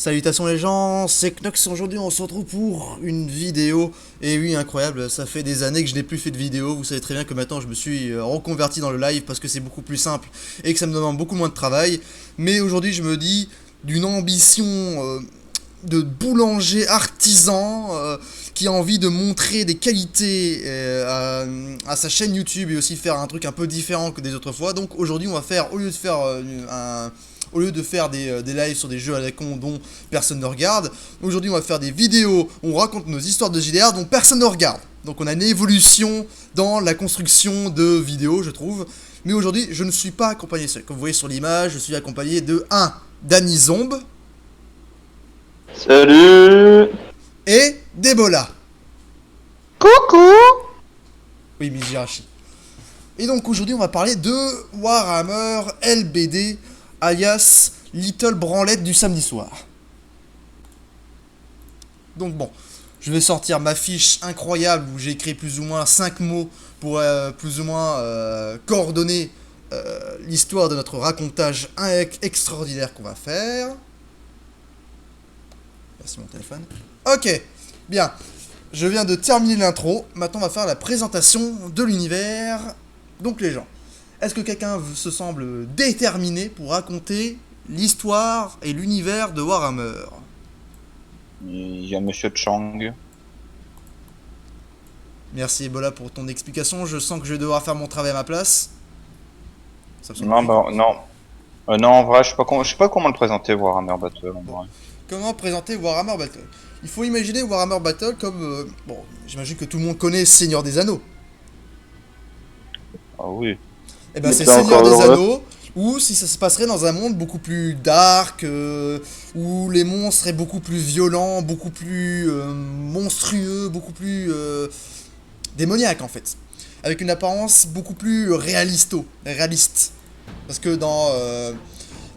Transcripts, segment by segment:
Salutations les gens, c'est Knox. Aujourd'hui on se retrouve pour une vidéo. Et oui, incroyable, ça fait des années que je n'ai plus fait de vidéo. Vous savez très bien que maintenant je me suis reconverti dans le live parce que c'est beaucoup plus simple et que ça me demande beaucoup moins de travail. Mais aujourd'hui je me dis d'une ambition de boulanger artisan qui a envie de montrer des qualités à sa chaîne YouTube et aussi faire un truc un peu différent que des autres fois. Donc aujourd'hui on va faire, au lieu de faire des lives sur des jeux à la con dont personne ne regarde, aujourd'hui on va faire des vidéos où on raconte nos histoires de JDR dont personne ne regarde. Donc on a une évolution dans la construction de vidéos, je trouve. Mais aujourd'hui, je ne suis pas accompagné seul. Comme vous voyez sur l'image, je suis accompagné de Danny Zomb. Salut. Et d'Ebola. Coucou. Oui, Mijirachi. Et donc aujourd'hui, on va parler de Warhammer LBD, alias Little Branlette du samedi soir. Donc bon, je vais sortir ma fiche incroyable où j'ai écrit plus ou moins 5 mots pour plus ou moins coordonner l'histoire de notre racontage extraordinaire qu'on va faire. Merci mon téléphone. Ok, bien. Je viens de terminer l'intro. Maintenant, on va faire la présentation de l'univers. Donc les gens, est-ce que quelqu'un se semble déterminé pour raconter l'histoire et l'univers de Warhammer? Il y a Monsieur Chang. Merci Ebola pour ton explication. Je sens que je vais devoir faire mon travail à ma place. Ça me semble Non, logique. bah, non. Non, en vrai, je sais pas comment le présenter, Warhammer Battle, en vrai. Comment présenter Warhammer Battle? Il faut imaginer Warhammer Battle comme... bon, j'imagine que tout le monde connaît Seigneur des Anneaux. Ah oui. Et ben Mais c'est c'est Seigneur encore des heureux. Anneaux, ou si ça se passerait dans un monde beaucoup plus dark, où les monstres seraient beaucoup plus violents, beaucoup plus monstrueux, beaucoup plus démoniaques en fait. Avec une apparence beaucoup plus réaliste. Parce que dans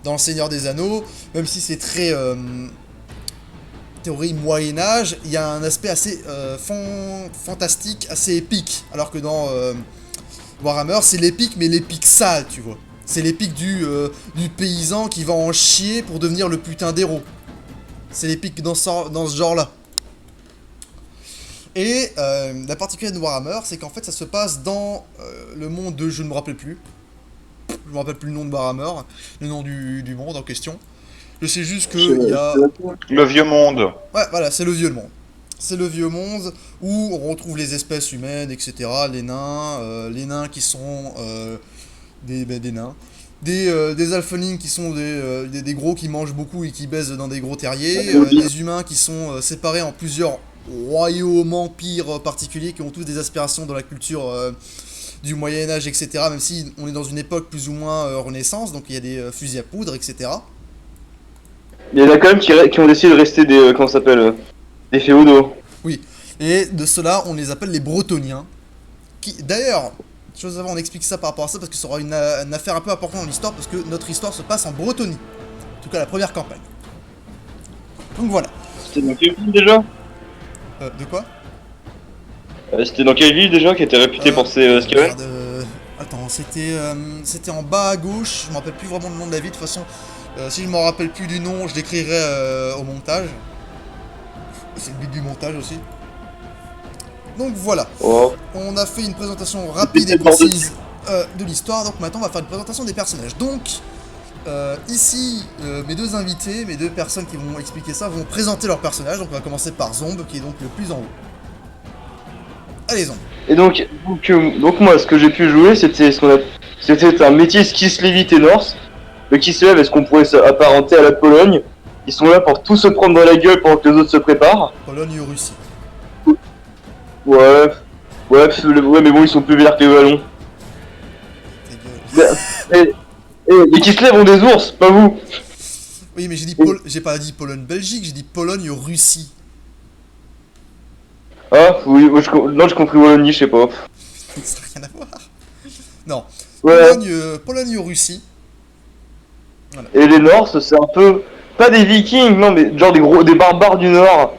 le Seigneur des Anneaux, même si c'est très théorie Moyen-Âge, il y a un aspect assez fantastique, assez épique. Alors que dans Warhammer, c'est l'épique, mais l'épique sale, tu vois. C'est l'épique du paysan qui va en chier pour devenir le putain d'héros. C'est l'épique dans ce genre-là. Et la particularité de Warhammer, c'est qu'en fait, ça se passe dans le monde de... Je ne me rappelle plus. Je me rappelle plus le nom de Warhammer, le nom du monde en question. Je sais juste que il y a... Le vieux monde. Ouais, voilà, c'est le vieux monde. C'est le vieux monde où on retrouve les espèces humaines, etc. Les nains qui sont des nains. Des alphelings qui sont des gros qui mangent beaucoup et qui baisent dans des gros terriers. Des humains qui sont séparés en plusieurs royaumes, empires particuliers qui ont tous des aspirations dans la culture du Moyen-Âge, etc. Même si on est dans une époque plus ou moins Renaissance, donc il y a des fusils à poudre, etc. Il y en a quand même qui ont décidé de rester des, comment ça s'appelle, des féodaux. Oui, et de cela, on les appelle les Bretoniens. Qui, d'ailleurs, chose avant, on explique ça par rapport à ça parce que ça aura une affaire un peu importante dans l'histoire parce que notre histoire se passe en Bretonie. En tout cas, la première campagne. Donc voilà. C'était dans quelle ville déjà? De quoi? C'était dans quelle ville déjà qui était réputée pour ses scavenges? Merde, attends, c'était en bas à gauche. Je me rappelle plus vraiment le nom de la ville. De toute façon, si je m'en rappelle plus du nom, je l'écrirai au montage. C'est le but du montage aussi. Donc voilà. Oh. On a fait une présentation rapide et précise de l'histoire, donc maintenant on va faire une présentation des personnages. Donc, ici, mes deux invités, mes deux personnes qui vont expliquer ça, vont présenter leurs personnages. Donc on va commencer par Zomb, qui est donc le plus en haut. Allez Zomb. Et donc moi, ce que j'ai pu jouer, c'était un métis Kislev et Norse. Le Kislev, est-ce qu'on pourrait s'apparenter à la Pologne? Ils sont là pour tout se prendre dans la gueule pendant que les autres se préparent. Pologne ou Russie. Ouais, ouais, mais bon, ils sont plus verts que les ballons. Ta gueule. Les Kislev ont des ours, pas vous. Oui, mais j'ai pas dit Pologne-Belgique, j'ai dit Pologne-Russie. Ah, oui, moi, non, j'ai compris Wallonie, je sais pas. Ça n'a rien à voir. Non. Ouais. Pologne-Russie. Voilà. Et les Norse, c'est un peu, pas des Vikings, non, mais genre des barbares du Nord.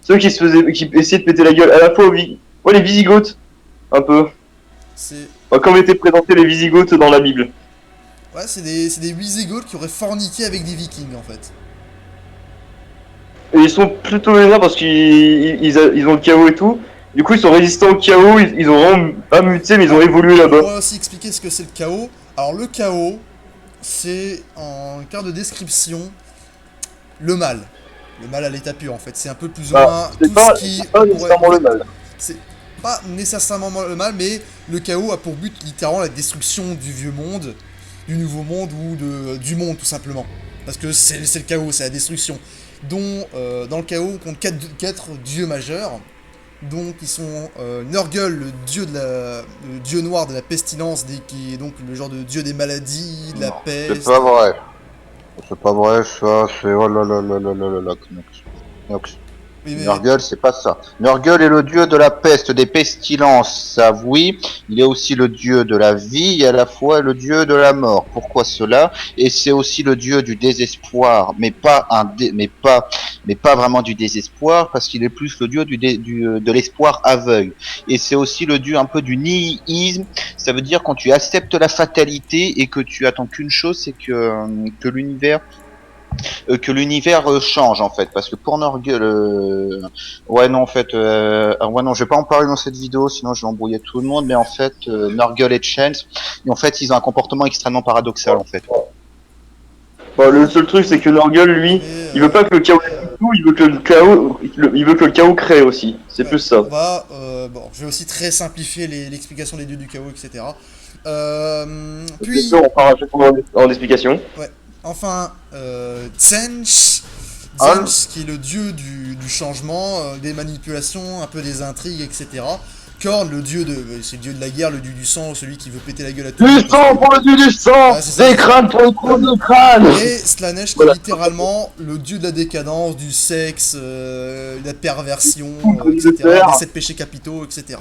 Ceux qui essayaient de péter la gueule à la fois ouais, les Visigoths, un peu. C'est... Comme étaient présentés les Visigoths dans la Bible. Ouais, c'est des Wisigoths qui auraient forniqué avec des Vikings, en fait. Et ils sont plutôt vénères parce qu'ils ont le chaos et tout. Du coup, ils sont résistants au chaos, ils ont vraiment pas muté, mais ils ont Alors, évolué on là-bas. pourrait aussi expliquer ce que c'est le chaos. Alors, le chaos, c'est en quart de description le mal. Le mal à l'état pur, en fait. C'est un peu plus ou Bah, moins tout ce qui, c'est pas on pourrait. En nécessairement le fait, mal. c'est pas nécessairement le mal, mais le chaos a pour but littéralement la destruction du vieux monde, du nouveau monde ou du monde tout simplement. Parce que c'est le chaos, c'est la destruction. Dont dans le chaos on compte quatre dieux majeurs. Donc ils sont Nurgle, le dieu noir de la pestilence, qui est donc le genre de dieu des maladies, de la Non, c'est peste. pas vrai. C'est pas vrai, ça, c'est... Oh là là là là là là là, Knox. Knox. Mais Nurgle, c'est pas ça. Nurgle est le dieu de la peste, des pestilences, ça oui. Il est aussi le dieu de la vie et à la fois le dieu de la mort. Pourquoi cela? Et c'est aussi le dieu du désespoir, mais pas vraiment du désespoir, parce qu'il est plus le dieu de l'espoir aveugle. Et c'est aussi le dieu un peu du nihilisme. Ça veut dire quand tu acceptes la fatalité et que tu attends qu'une chose, c'est que l'univers change en fait, parce que pour Nurgle ouais non en fait ouais non je vais pas en parler dans cette vidéo sinon je vais embrouiller tout le monde, mais en fait Nurgle et Chance, et en fait ils ont un comportement extrêmement paradoxal en fait. Bon, le seul truc, c'est que Nurgle, lui, mais il veut pas que le chaos destruise tout, il veut que le chaos, il veut que le chaos crée aussi. C'est ouais, plus ça. on va. Bon, je vais aussi très simplifier l'explication des dieux du chaos, etc. C'est Puis, sûr, on fera en explication. ouais, enfin, Tsench. Ah, Tsench, qui est le dieu du changement, des manipulations, un peu des intrigues, etc. Korn, le dieu de. C'est le dieu de la guerre, le dieu du sang, celui qui veut péter la gueule à tout le Du monde. sang pour le dieu du sang, Ah, c'est ça, des c'est ça. crânes pour le trône de crâne. Et Slanesh qui est Voilà. littéralement le dieu de la décadence, du sexe, de la perversion, Comme de etc. Des fer. 7 péchés capitaux, etc.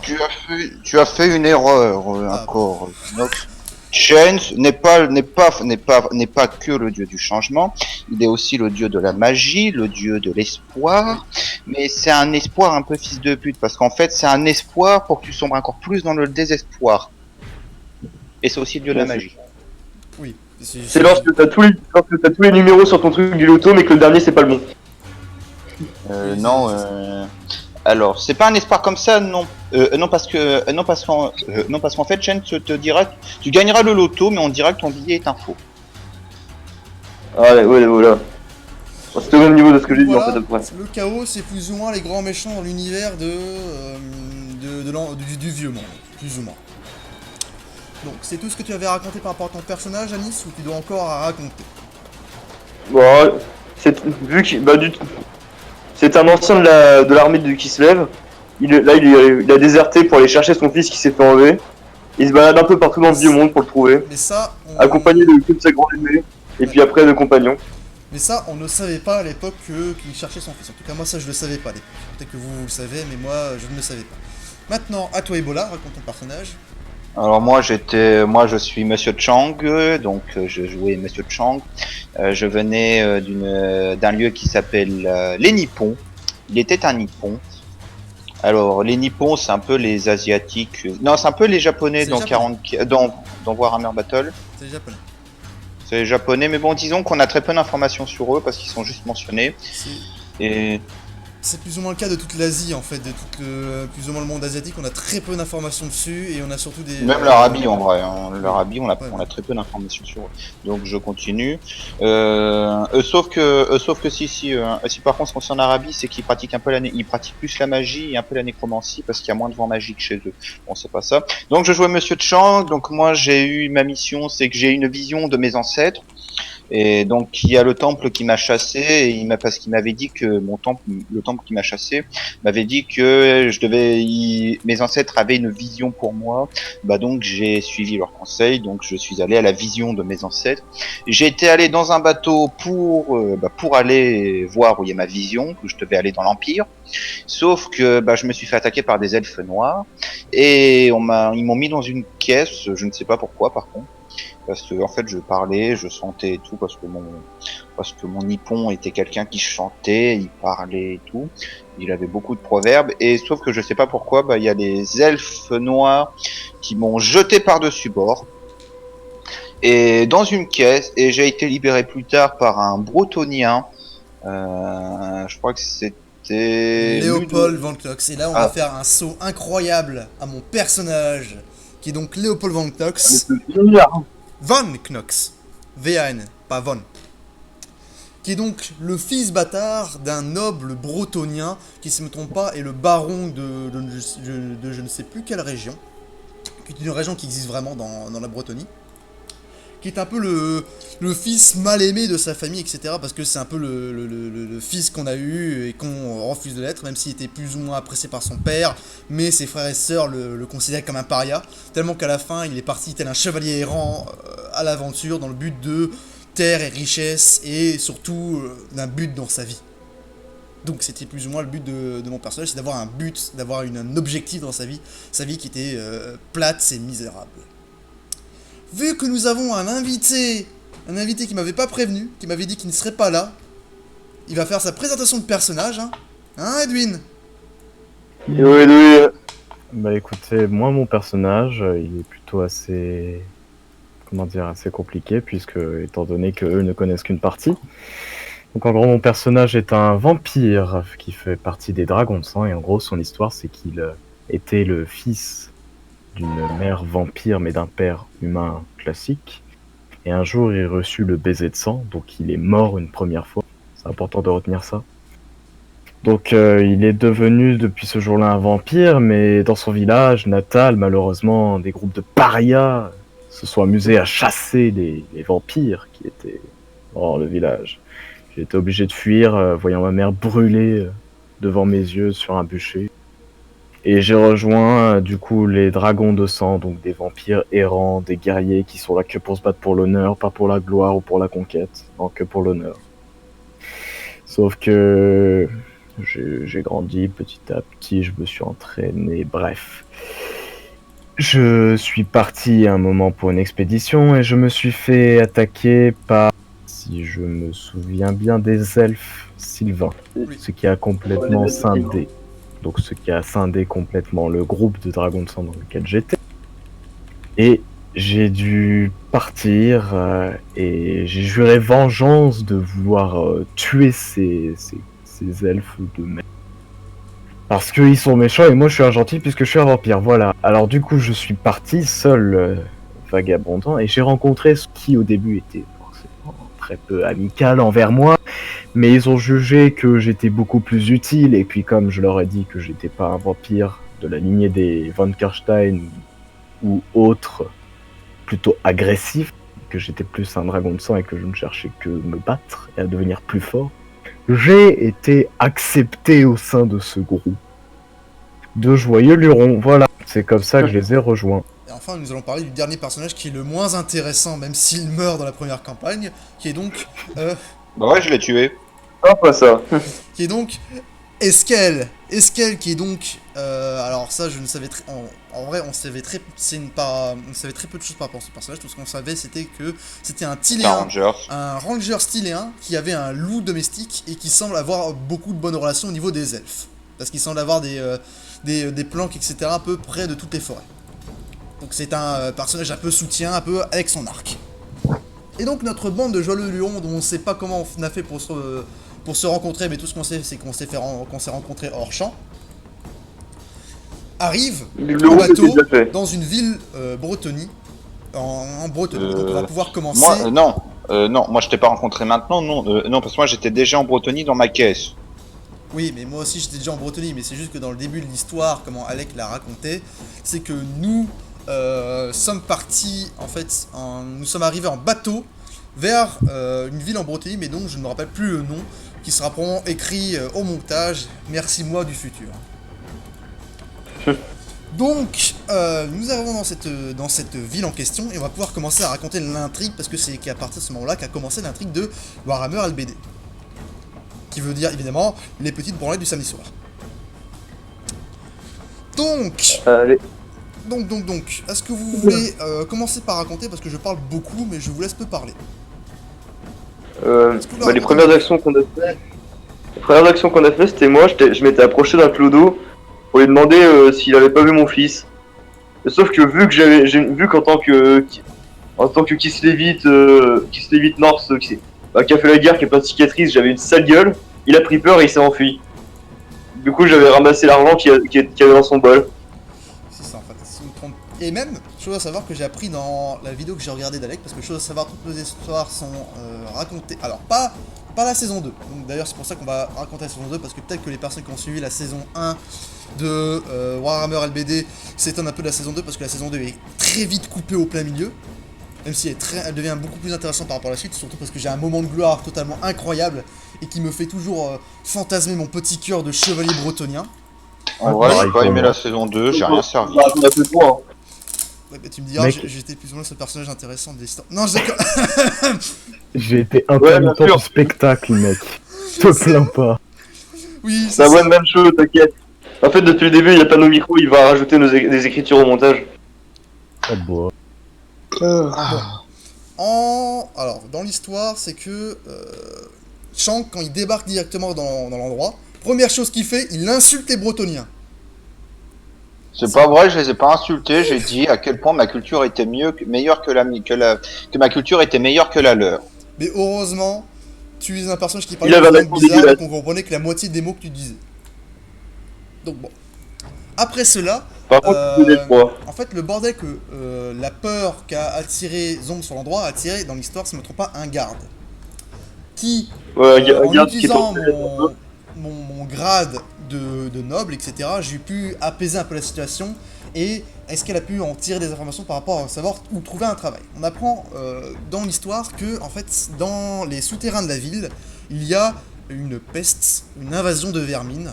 tu as fait une erreur Ah, encore, Knox. Chance n'est pas que le dieu du changement, il est aussi le dieu de la magie, le dieu de oui, l'espoir, mais c'est un espoir un peu fils de pute, parce qu'en fait c'est un espoir pour que tu sombres encore plus dans le désespoir. Et c'est aussi le dieu de la magie. oui. C'est lorsque t'as tous les numéros sur ton truc du loto, mais que le dernier c'est pas le bon. Oui, Non, alors c'est pas un espoir comme ça, non. Non parce qu'en fait, Chance te dira que tu gagneras le loto, mais on dira que ton billet est un faux. Ah ouais, voilà. Bon, c'est au même niveau de ce que j'ai dit en fait Voilà, après. le chaos, c'est plus ou moins les grands méchants dans l'univers du vieux monde, plus ou moins. Donc, c'est tout ce que tu avais raconté par rapport à ton personnage, Anis, ou tu dois encore à raconter? Bon, vu que c'est un ancien de l'armée de Kislev. Il a déserté pour aller chercher son fils qui s'est fait enlever. Il se balade un peu partout dans le vieux monde pour le trouver, Mais ça, accompagné de sa grande aînée, et ouais. puis après de compagnons. Mais ça, on ne savait pas à l'époque qu'il cherchait son fils. En tout cas, moi, ça, je le savais pas à l'époque. Peut-être que vous le savez, mais moi, je ne le savais pas. Maintenant, à toi, Ebola, raconte ton personnage. Alors moi je suis Monsieur Chang, donc je jouais Monsieur Chang. Je venais d'un lieu qui s'appelle les Nippons. Il était un Nippon. Alors les Nippons, c'est un peu les Asiatiques. Non, c'est un peu les Japonais C'est dans japonais. 40 dans Warhammer Battle. C'est les japonais. C'est les Japonais, mais bon, disons qu'on a très peu d'informations sur eux parce qu'ils sont juste mentionnés. Et C'est plus ou moins le cas de toute l'Asie, en fait, de plus ou moins le monde asiatique. On a très peu d'informations dessus, et on a surtout des... même l'Arabie en vrai, hein. L'Arabie Ouais. on a très peu d'informations sur eux. Donc je continue. Sauf que si par contre ce qu'on sait en Arabie, c'est qu'ils pratiquent un peu ils pratiquent plus la magie et un peu la nécromancie parce qu'il y a moins de vent magique chez eux. Bon c'est pas ça. Donc je jouais Monsieur Chang. Donc moi j'ai eu ma mission, c'est que j'ai une vision de mes ancêtres. Et donc il y a le temple qui m'a chassé, et parce qu'il m'avait dit que le temple qui m'a chassé, m'avait dit que mes ancêtres avaient une vision pour moi. Bah donc j'ai suivi leur conseil, donc je suis allé à la vision de mes ancêtres. J'ai été allé dans un bateau pour aller voir où il y a ma vision, que je devais aller dans l'Empire. Sauf que je me suis fait attaquer par des elfes noirs et ils m'ont mis dans une caisse, je ne sais pas pourquoi par contre. Parce que en fait je parlais, je sentais et tout, parce que mon nippon était quelqu'un qui chantait, il parlait et tout, il avait beaucoup de proverbes, et sauf que je sais pas pourquoi, il y a des elfes noirs qui m'ont jeté par-dessus bord, et dans une caisse, et j'ai été libéré plus tard par un bretonien, Je crois que c'était... Léopold Van Knox. Et là, on va Ah. faire un saut incroyable à mon personnage, qui est donc Léopold Van Knox. Van Knox. V-A-N, pas Von. Qui est donc le fils bâtard d'un noble bretonien, qui, si je ne me trompe pas, est le baron de je ne sais plus quelle région. Qui est une région qui existe vraiment dans la Bretonie. Qui est un peu le fils mal aimé de sa famille, etc. Parce que c'est un peu le fils qu'on a eu et qu'on refuse de l'être, même s'il était plus ou moins apprécié par son père. Mais ses frères et sœurs le considèrent comme un paria. Tellement qu'à la fin, il est parti tel un chevalier errant à l'aventure dans le but de terre et richesse et surtout d'un but dans sa vie. Donc c'était plus ou moins le but de mon personnage, c'est d'avoir un but, d'avoir un objectif dans sa vie qui était plate et misérable. Vu que nous avons un invité qui m'avait pas prévenu, qui m'avait dit qu'il ne serait pas là, il va faire sa présentation de personnage, hein Edwin? Oui. Bah écoutez, moi mon personnage, il est plutôt assez... Comment dire, assez compliqué, puisque, étant donné qu'eux ne connaissent qu'une partie. Donc en gros, mon personnage est un vampire qui fait partie des dragons de sang, et en gros, son histoire, c'est qu'il était le fils d'une mère vampire, mais d'un père humain classique. Et un jour, il reçut le baiser de sang, donc il est mort une première fois. C'est important de retenir ça. Donc il est devenu depuis ce jour-là un vampire, mais dans son village natal, malheureusement, des groupes de parias se sont amusés à chasser les vampires qui étaient dans le village. J'ai été obligé de fuir, voyant ma mère brûler devant mes yeux sur un bûcher. Et j'ai rejoint du coup les dragons de sang, donc des vampires errants, des guerriers qui sont là que pour se battre pour l'honneur, pas pour la gloire ou pour la conquête, non, que pour l'honneur. Sauf que j'ai grandi petit à petit, je me suis entraîné, bref. Je suis parti un moment pour une expédition et je me suis fait attaquer par, si je me souviens bien, des elfes sylvains, ce qui a complètement scindé. Donc ce qui a scindé complètement le groupe de dragons de sang dans lequel j'étais. Et j'ai dû partir et j'ai juré vengeance de vouloir tuer ces elfes de merde. Parce qu'ils sont méchants et moi je suis un gentil puisque je suis un vampire, voilà. Alors du coup je suis parti seul, vagabondant, et j'ai rencontré ce qui au début était forcément très peu amical envers moi. Mais ils ont jugé que j'étais beaucoup plus utile, et puis comme je leur ai dit que j'étais pas un vampire de la lignée des Von Karstein ou autres, plutôt agressifs, que j'étais plus un dragon de sang et que je ne cherchais que me battre et à devenir plus fort, j'ai été accepté au sein de ce groupe de joyeux lurons. Voilà, c'est comme ça que je les ai rejoints. Et enfin, nous allons parler du dernier personnage qui est le moins intéressant, même s'il meurt dans la première campagne, qui est donc... Bah ouais, je l'ai tué. Non, pas ça. qui est donc Eskel. Eskel qui est donc... alors ça, je ne savais... En vrai, on savait très... on savait très peu de choses par rapport à ce personnage. Tout ce qu'on savait, c'était que c'était un Tyléen. Un ranger styléen qui avait un loup domestique et qui semble avoir beaucoup de bonnes relations au niveau des elfes. Parce qu'il semble avoir des planques, etc. à peu près de toutes les forêts. Donc c'est un personnage un peu soutien, un peu avec son arc. Et donc notre bande de joyeux lurons, dont on ne sait pas comment on a fait pour se rencontrer, mais tout ce qu'on sait, c'est qu'on s'est rencontrés hors champ, arrive en bateau dans une ville Bretonie, en Bretagne. Donc on va pouvoir commencer... Non, moi je t'ai pas rencontré maintenant, non, parce que moi j'étais déjà en Bretonie dans ma caisse. Oui, mais moi aussi j'étais déjà en Bretonie, mais c'est juste que dans le début de l'histoire, comment Alec l'a raconté, c'est que nous sommes partis, en fait, nous sommes arrivés en bateau vers une ville en Bretagne, mais dont je ne me rappelle plus le nom, qui sera probablement écrit au montage. Merci moi du futur. Donc, nous arrivons dans cette ville en question, et on va pouvoir commencer à raconter l'intrigue, parce que c'est qu'à partir de ce moment-là qu'a commencé l'intrigue de Warhammer LBD. Qui veut dire, évidemment, les petites branlettes du samedi soir. Donc... Donc, est-ce que vous voulez commencer par raconter, parce que je parle beaucoup, mais je vous laisse peu parler. Les premières actions qu'on a fait, c'était moi, je m'étais approché d'un clodo pour lui demander s'il avait pas vu mon fils. Sauf que vu qu'en tant que Kislevitt Norse, qui a fait la guerre, qui a pas de cicatrice, j'avais une sale gueule. Il a pris peur et il s'est enfui. Du coup, j'avais ramassé l'argent qu'il y avait dans son bol. C'est ça en fait. Si vous me trompez- Et même, chose à savoir que j'ai appris dans la vidéo que j'ai regardée d'Alec, parce que chose à savoir, toutes les histoires sont racontées. Alors, pas la saison 2. Donc d'ailleurs, c'est pour ça qu'on va raconter la saison 2, parce que peut-être que les personnes qui ont suivi la saison 1 de Warhammer LBD s'étonnent un peu de la saison 2, parce que la saison 2 est très vite coupée au plein milieu. Même si elle devient beaucoup plus intéressante par rapport à la suite, surtout parce que j'ai un moment de gloire totalement incroyable et qui me fait toujours fantasmer mon petit cœur de chevalier bretonien. En vrai, pareil j'ai pas pour aimé moi. la saison 2, j'ai rien servi. Bah, on a fait le point. Ouais, bah, tu me diras, Mec. j'étais plus ou moins ce personnage intéressant de l'histoire. Non, je d'accord. J'ai été bien intermittent sûr. du spectacle, mec. Te plains pas. Oui, C'est c'est la ça. bonne même chose, t'inquiète. En fait, depuis le début, il n'y a pas nos micros, il va rajouter des écritures au montage. Oh bois. Alors, dans l'histoire, c'est que Shank, quand il débarque directement dans l'endroit, première chose qu'il fait, il insulte les Bretoniens. C'est pas vrai, je les ai pas insultés, j'ai dit à quel point ma culture était meilleure que ma culture était meilleure que la leur. Mais heureusement, tu es un personnage qui Il parlait avait une un langue accent bizarre, dégueulasse. donc on comprenait que la moitié des mots que tu disais. Donc bon. Après cela, Par contre, il faisait froid. en fait, le bordel que la peur qu'a attiré Zomb sur l'endroit a attiré, dans l'histoire, si je ne me trompe pas, un garde. Qui, Ouais, en regarde ce qui est utilisant en mon grade de noble, etc., j'ai pu apaiser un peu la situation. Et est-ce qu'elle a pu en tirer des informations par rapport à savoir où trouver un travail? On apprend dans l'histoire que, en fait, dans les souterrains de la ville, il y a une peste, une invasion de vermine,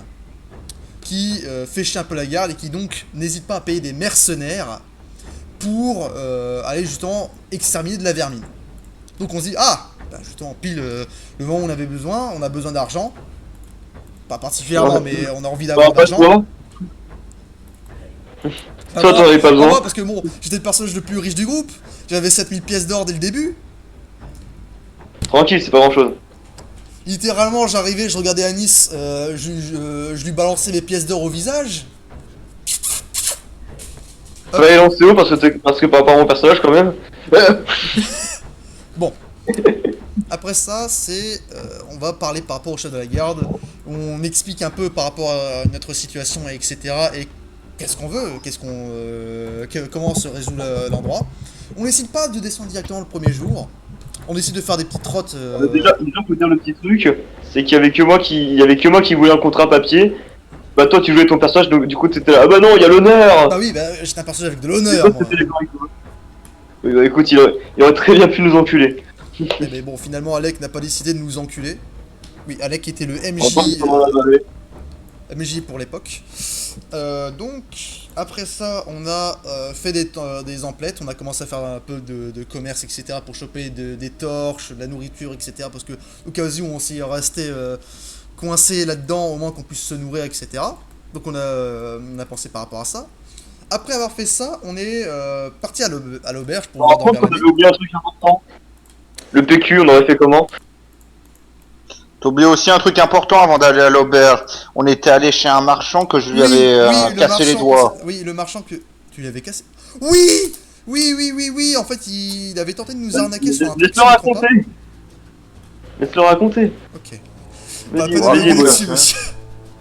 qui fait chier un peu la garde et qui donc n'hésite pas à payer des mercenaires pour aller justement exterminer de la vermine. Donc on se dit, ah, bah, justement, pile le moment où on avait besoin, on a besoin d'argent. Pas particulièrement, Ouais. mais on a envie Bah, d'avoir de pas l'argent. toi. Pas Toi, moi, t'en avais pas besoin. moi, parce que bon, j'étais le personnage le plus riche du groupe, j'avais 7000 pièces d'or dès le début. Tranquille, c'est pas grand chose. Littéralement, j'arrivais, je regardais Anis, je lui balançais mes pièces d'or au visage. Fallait lancer haut parce que par rapport à mon personnage, quand même. Bon. Après ça, c'est... on va parler par rapport au chef de la garde. On explique un peu par rapport à notre situation, etc. Et qu'est-ce qu'on veut, comment se résout l'endroit. On décide pas de descendre directement le premier jour. On décide de faire des petites trottes. Déjà, faut dire le petit truc, c'est qu'il y avait que moi qui voulais un contrat papier. Bah toi tu jouais ton personnage, donc du coup t'étais là, ah bah non, il y a l'honneur. Bah oui, bah, j'étais un personnage avec de Et l'honneur, toi, moi. t'étais d'accord avec moi. Oui, bah écoute, il aurait très bien pu nous enculer. Mais bon, finalement, Alec n'a pas décidé de nous enculer. Oui, Alec était le En tant que MJ pour l'époque. Donc, après ça, on a fait des emplettes, on a commencé à faire un peu de commerce, etc. pour choper des torches, de la nourriture, etc. Parce que, au cas où on s'y restait coincé là-dedans, au moins qu'on puisse se nourrir, etc. Donc, on a pensé par rapport à ça. Après avoir fait ça, on est parti à l'auberge pour Par voir contre, dormir on la avait nuit. oublié un truc important. Le PQ, on aurait fait comment? T'as oublié aussi un truc important avant d'aller à l'auberge. On était allé chez un marchand que je lui avais le cassé les marchand, doigts. oui, le marchand que tu lui avais cassé. Oui, oui. En fait, il avait tenté de nous arnaquer sur un truc. Laisse-le si je me trompe pas. raconter. Laisse-le raconter. Ok. Bah, Vas-y, pas de vas-y, m'envoyer voilà. dessus, monsieur.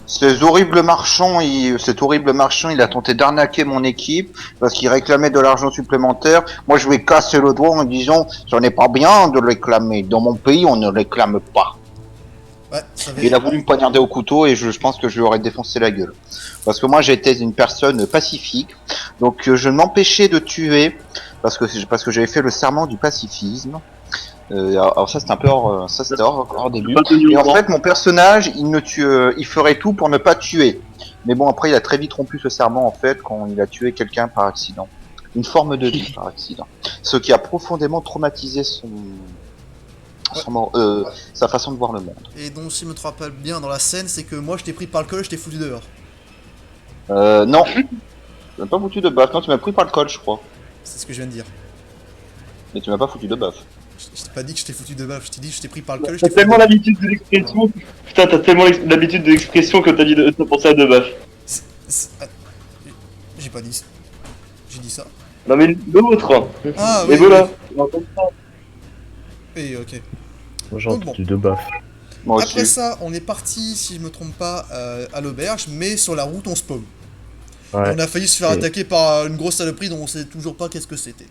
Cet horrible marchand, il a tenté d'arnaquer mon équipe parce qu'il réclamait de l'argent supplémentaire. Moi, je lui ai cassé le doigt en disant, j'en ai pas bien de le réclamer. Dans mon pays, on ne réclame pas. Ouais, ça Et il a voulu me poignarder au couteau et je pense que je lui aurais défoncé la gueule. Parce que moi, j'étais une personne pacifique. Donc, je m'empêchais de tuer parce que j'avais fait le serment du pacifisme. Alors ça, c'était un peu hors début. Et en fait, mon personnage, il ferait tout pour ne pas tuer. Mais bon, après, il a très vite rompu ce serment, en fait, quand il a tué quelqu'un par accident. Une forme de vie par accident. Ce qui a profondément traumatisé sa façon de voir le monde. Et donc, si je me trompe pas bien dans la scène, c'est que moi, je t'ai pris par le col, je t'ai foutu dehors. Non. Tu m'as pas foutu de baffe. Non, tu m'as pris par le col, je crois. C'est ce que je viens de dire. Mais tu m'as pas foutu de baffe. Je t'ai pas dit que je t'ai foutu de baffe, je t'ai dit que je t'ai pris par le col, je T'as t'ai foutu tellement dehors. l'habitude de l'expression. Putain, t'as tellement l'habitude de l'expression que t'as pensé à Debaff. Ah, j'ai pas dit ça. J'ai dit ça. Non mais l'autre. Ah Et oui. voilà. Et ok. Moi j'ai Donc entendu deux baffes. Moi Après aussi. ça, on est parti, si je me trompe pas, à l'auberge, mais sur la route on spawn. Ouais. On a failli se faire Et- attaquer par une grosse saloperie dont on sait toujours pas qu'est-ce que c'était.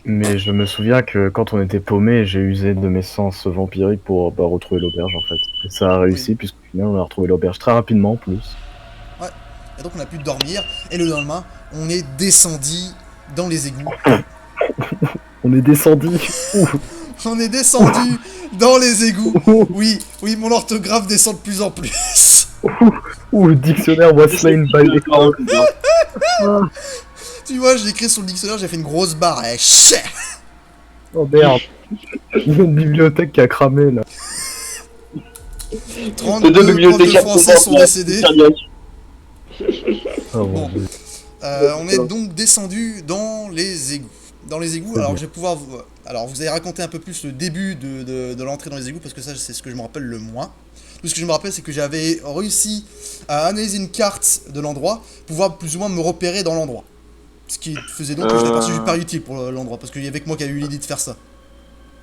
Mais je me souviens que quand on était paumé, j'ai usé de mes sens vampiriques pour retrouver l'auberge en fait. Et ça a réussi, puisqu'au final on a retrouvé l'auberge très rapidement en plus. Et donc on a pu dormir, et le lendemain, on est descendu dans les égouts. On est descendu. On est descendu dans les égouts. Oui, oui, mon orthographe descend de plus en plus. Ouh, le dictionnaire was slain by the... Tu vois, j'ai écrit sur le dictionnaire, j'ai fait une grosse barre. Eh, chais. Oh merde. Il y a une bibliothèque qui a cramé là. 32 deux profs de bibliothécaires français sont décédés. Oh, Bon. Dieu. On est donc descendu dans les égouts. Dans les égouts, C'est alors bien. je vais pouvoir vous... Alors vous allez raconter un peu plus le début de l'entrée dans les égouts, parce que ça c'est ce que je me rappelle le moins. Tout ce que je me rappelle c'est que j'avais réussi à analyser une carte de l'endroit, pour pouvoir plus ou moins me repérer dans l'endroit. Ce qui faisait donc que je l'ai perçu super utile pour l'endroit, parce qu'il y avait que moi qui a eu l'idée de faire ça.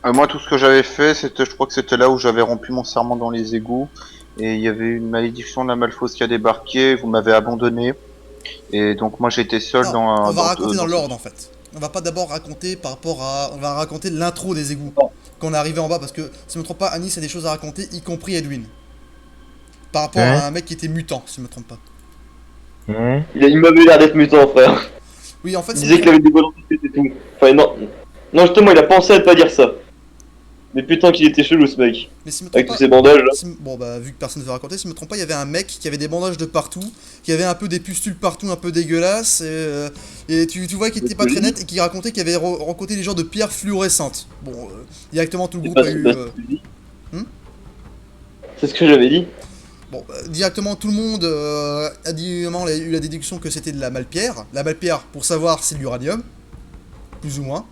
Moi, tout ce que j'avais fait, c'était, je crois que c'était là où j'avais rompu mon serment dans les égouts. Et il y avait une malédiction de la Malfausse qui a débarqué, vous m'avez abandonné. Et donc moi j'étais seul Non, dans... on va raconter dans l'ordre en fait. On va pas d'abord raconter par rapport à... On va raconter l'intro des égouts. Quand on est arrivé en bas, parce que si je me trompe pas, Anis a des choses à raconter, y compris Edwin. Par rapport Ouais. à un mec qui était mutant, si je me trompe pas. Ouais. Il m'avait l'air d'être mutant, frère. Oui, en fait, Il si disait je qu'il me avait des bonnes entités et tout. Enfin, non. Non, justement, il a pensé à ne pas dire ça. Mais putain qu'il était chelou, ce mec. mais si je me trompe Avec pas... tous ces bandages, là. Bon bah vu que personne ne veut raconter, si je me trompe pas, il y avait un mec qui avait des bandages de partout, qui avait un peu des pustules partout, un peu dégueulasses, et tu vois qu'il était pas très net et qui racontait qu'il avait rencontré des genres de pierres fluorescentes. Bon, directement tout le groupe a eu... C'est ce que j'avais dit. Bon, directement tout le monde a dit, a eu la déduction que c'était de la malpierre. La malpierre, pour savoir, c'est de l'uranium, plus ou moins.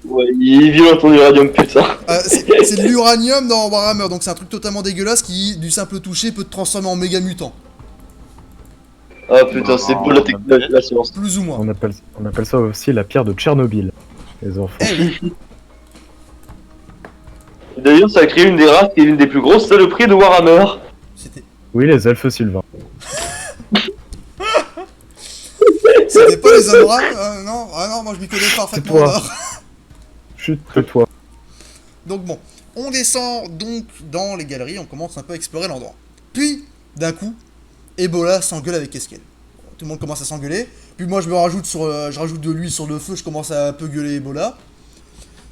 Ouais, il est violent ton uranium, putain. C'est de l'uranium dans Warhammer, donc c'est un truc totalement dégueulasse qui, du simple toucher, peut te transformer en méga mutant. Ah putain, c'est pour la technologie, la science. Plus ou moins. On appelle ça aussi la pierre de Tchernobyl, les enfants. Eh oui. D'ailleurs, ça a créé une des races qui est une des plus grosses saloperies de Warhammer. C'était... Oui, les elfes sylvains. C'était pas les Anoraks non, ah non, moi je m'y connais parfaitement toi. alors. Chut, tais-toi. Donc bon, on descend donc dans les galeries, on commence un peu à explorer l'endroit. Puis, d'un coup, Ebola s'engueule avec Eskel. Tout le monde commence à s'engueuler. Puis moi je rajoute de l'huile sur le feu, je commence à un peu gueuler Ebola.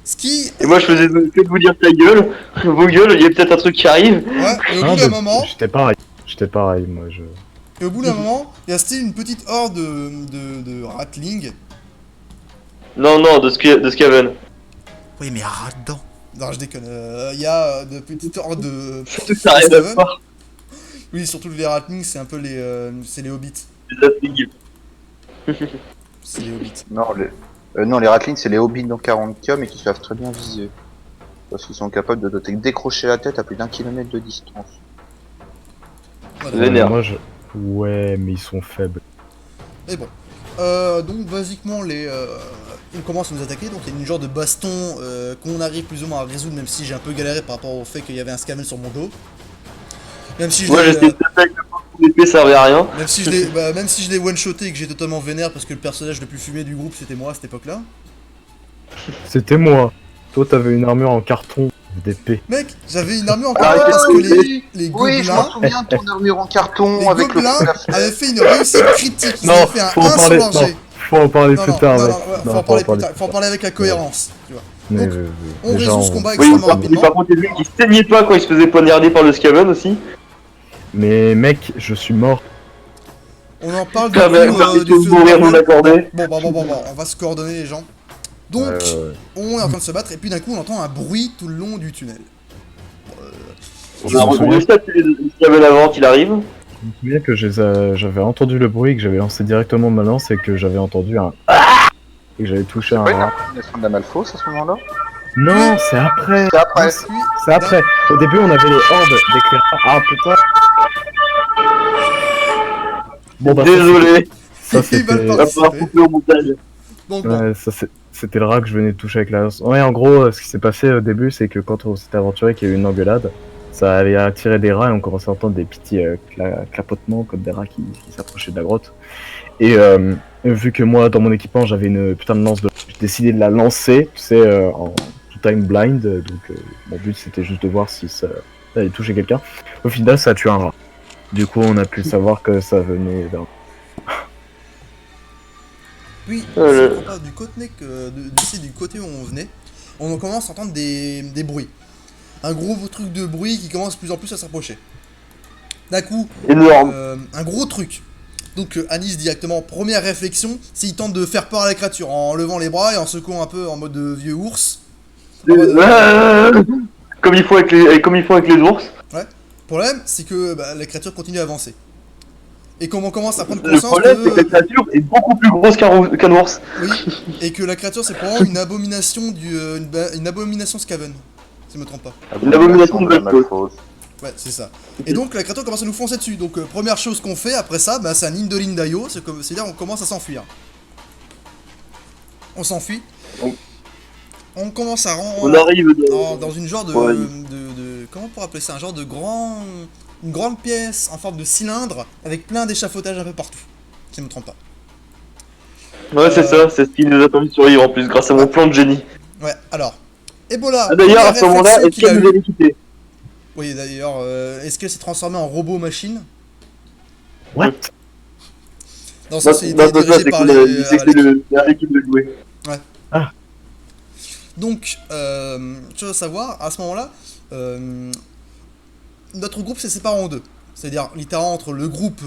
Ce qui... Et moi, je faisais que de vous dire ta gueule. Vos gueules, il y a peut-être un truc qui arrive. Ouais, et au Ah, bout d'un moment, J'étais pareil, moi je... et au bout d'un moment, il restait une petite horde de ratlings. Non, non, de Skaven. Oui, mais arrête dedans. Non, je déconne. Il y a de petites hordes de... Tout ça rien à Skaven. voir. Oui, surtout les ratlings, c'est un peu les... c'est les hobbits. Les Athlings. C'est les hobbits. Non, les Ratlings, c'est les hobbits dans 40 et qui savent très bien viser. Parce qu'ils sont capables de décrocher la tête à plus d'1 kilomètre de distance. Voilà. Vénère. Moi je... Ouais, mais ils sont faibles. Mais bon. Donc basiquement on commence à nous attaquer, donc il y a une genre de baston qu'on arrive plus ou moins à résoudre, même si j'ai un peu galéré par rapport au fait qu'il y avait un Skaven sur mon dos. Même si je Moi, l'ai, j'étais tapé avec le coup d'épée, ça servait à rien. même si je l'ai one-shoté et que j'ai totalement vénère parce que le personnage le plus fumé du groupe c'était moi à cette époque-là. C'était moi. Toi t'avais une armure en carton d'épée. Mec, j'avais une armure en Ah, carton parce que oui, les Oui, je m'en gobelins, souviens de ton armure en carton les avec le gobelins feu à flèche. avaient fait une réussite critique. Ils Non, avaient fait un faut 1 en sur parler, leur jet. faut en parler Non, plus non, tard, non, mec. non, ouais, Non, faut en parler plus plus tard. Faut en parler avec la cohérence, tu vois. Mais, Donc, on déjà, résout ce combat Oui, extrêmement mais rapidement. par contre, Edwin qui saignait pas quand il se faisait poignarder par le Skaven aussi. Mais mec, je suis mort. On en parle du Ah, coup, mais du feu de mourir non Marvel. accordé. Bon, on va se coordonner les gens. Donc, Ouais. on est en train de se battre et puis d'un coup on entend un bruit tout le long du tunnel. On a retrouvé ça, le Skaven avant qu'il arrive. Je me souviens que j'avais entendu le bruit, que j'avais lancé directement ma lance et que j'avais entendu un... Et que j'avais touché un Ouais, rat. la de la Malfausse à ce moment-là. Non, c'est après. C'est après. Puis, C'est après. Au début, on avait les hordes d'éclaireurs. Ah putain. Bon bah Désolé. ça Il va le c'était... On va participer. pouvoir couper au montage. Donc bon, Ouais, C'était le rat que je venais de toucher avec la lance. Ouais, en gros, ce qui s'est passé au début, c'est que quand on s'était aventuré, qu'il y a eu une engueulade, ça avait attiré des rats et on commençait à entendre des petits clapotements comme des rats qui s'approchaient de la grotte. Et vu que moi, dans mon équipement, j'avais une putain de lance, j'ai décidé de la lancer, tu sais, en tout time blind. Donc, mon but, c'était juste de voir si ça allait toucher quelqu'un. Au final, ça a tué un rat. Du coup, on a pu savoir que ça venait d'un... Puis, le- si on part du côté, du côté où on venait, on commence à entendre des bruits. Un gros truc de bruit qui commence de plus en plus à s'approcher. D'un coup, Énorme. un gros truc. Donc Anis directement, première réflexion, c'est il tente de faire peur à la créature en levant les bras et en secouant un peu en mode vieux ours. En mode, Comme ils font avec les ours. problème, c'est que la créature continue à avancer. Et comme on commence à prendre Le conscience problème, c'est que la que... créature est beaucoup plus grosse qu'un ours. Oui, et que la créature c'est probablement une abomination une abomination Skaven, si je me trompe pas. L'abomination de Malfausse. Ouais, c'est ça. Et donc la créature commence à nous foncer dessus. Donc première chose qu'on fait après ça, c'est un Indolin Daio, c'est-à-dire on commence à s'enfuir. On s'enfuit. Oui. On commence à On arrive dans une genre Ouais. comment on pourrait appeler ça, un genre de une grande pièce en forme de cylindre avec plein d'échafaudages un peu partout. Si je me trompe pas. Ouais, c'est ça, c'est ce qui nous a permis de survivre en plus grâce à mon plan de génie. Ouais, alors. Ebola. Ah, d'ailleurs, à première ce moment-là, réflexion est-ce qu'il a qu'elle nous eue- avait quitté? Oui, d'ailleurs, est-ce qu'elle s'est transformée en robot-machine? What? Non, ça c'est Non, non, dirigé c'est par cool, les... c'est l'équipe de jouer. Donc, chose à savoir, à ce moment-là, notre groupe s'est séparé en deux. C'est-à-dire, littéralement, entre le groupe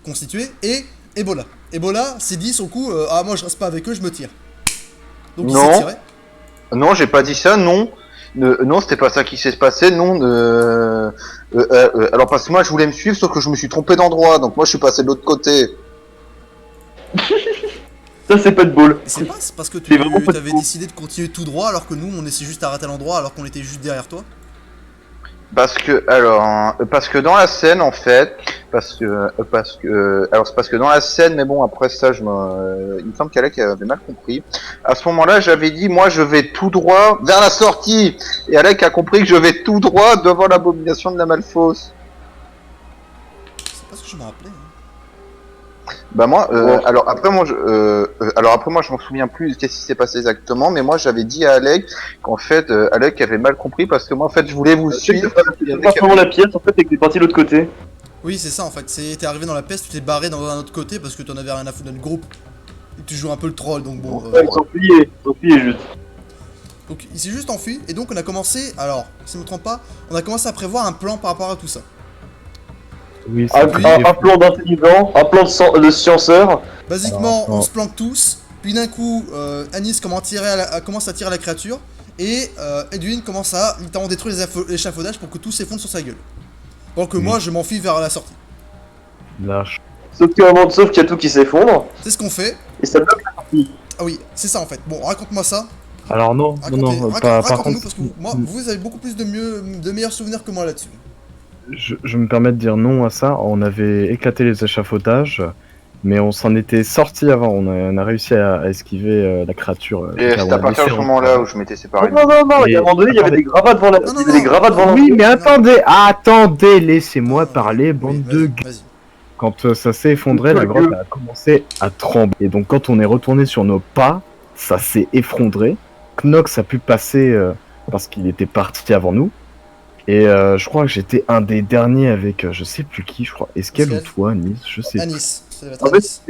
constitué et Ebola. Ebola s'est dit, sur le coup, ah, moi je reste pas avec eux, je me tire. Donc il Non. s'est tiré. Non, j'ai pas dit ça, non. Non, c'était pas ça qui s'est passé, non. Alors parce que moi je voulais me suivre, sauf que je me suis trompé d'endroit, donc moi je suis passé de l'autre côté. Ça, c'est pas de ball. Et c'est parce que C'est vraiment pas de avais fou. décidé de continuer tout droit alors que nous, on essayait juste d'arrêter à l'endroit alors qu'on était juste derrière toi. Parce que dans la scène en fait, alors c'est parce que dans la scène, mais bon après ça, il me semble qu'Alec avait mal compris. À ce moment-là, j'avais dit moi je vais tout droit vers la sortie, et Alec a compris que je vais tout droit devant l'abomination de la Malfausse. C'est pas ce que je me rappelais. Hein. Bah moi, Ouais. alors après moi, je m'en souviens plus qu'est-ce qui s'est passé exactement, mais moi j'avais dit à Alec qu'en fait Alec avait mal compris parce que moi en fait je voulais vous suivre. C'est pas vraiment la pièce, en fait, et que t'es parti de l'autre côté. Oui, c'est ça en fait. T'es arrivé dans la pièce, tu t'es barré dans un autre côté parce que t'en avais rien à foutre de notre groupe. Et tu joues un peu le troll, donc bon. Ouais, ils s'enfuyaient juste. Donc il s'est juste enfui, et donc on a commencé, alors, si je me trompe pas, on a commencé à prévoir un plan par rapport à tout ça. Oui, Un c'est plan d'intelligent, un plan de scienceur. Basiquement, Alors, on se planque tous, puis d'un coup, Anis commence à tirer la créature, et Edwin commence à littéralement détruire l'échafaudage pour que tout s'effondre sur sa gueule. Pendant que Oui. moi, je m'enfuis vers la sortie. lâche. Sauf qu'il y a tout qui s'effondre. C'est ce qu'on fait. Et ça bloque la partie. Ah oui, c'est ça en fait. Bon, raconte-moi ça. Alors non, par Raconte-nous, contre, parce que moi, vous avez beaucoup plus de meilleurs souvenirs que moi là-dessus. je me permets de dire non à ça. On avait éclaté les échafaudages, mais on s'en était sorti avant. On a réussi à esquiver la créature. Et c'est à partir de ce moment-là où je m'étais séparé. Non, il y a un moment donné, il y avait Attendez. des gravats devant la. Non, non, Il y avait des non. gravats devant la. Oui, mais attendez, laissez-moi parler, Oui, bande vas-y, de... vas-y. Quand ça s'est effondré, la grotte a commencé à trembler. Et donc quand on est retourné sur nos pas, ça s'est effondré. Knox a pu passer parce qu'il était parti avant nous. Et je crois que j'étais un des derniers avec je sais plus qui, je crois. Esquel ou Esquel. toi, Nice, je sais plus. Anis, ça va être En fait, Anis. ce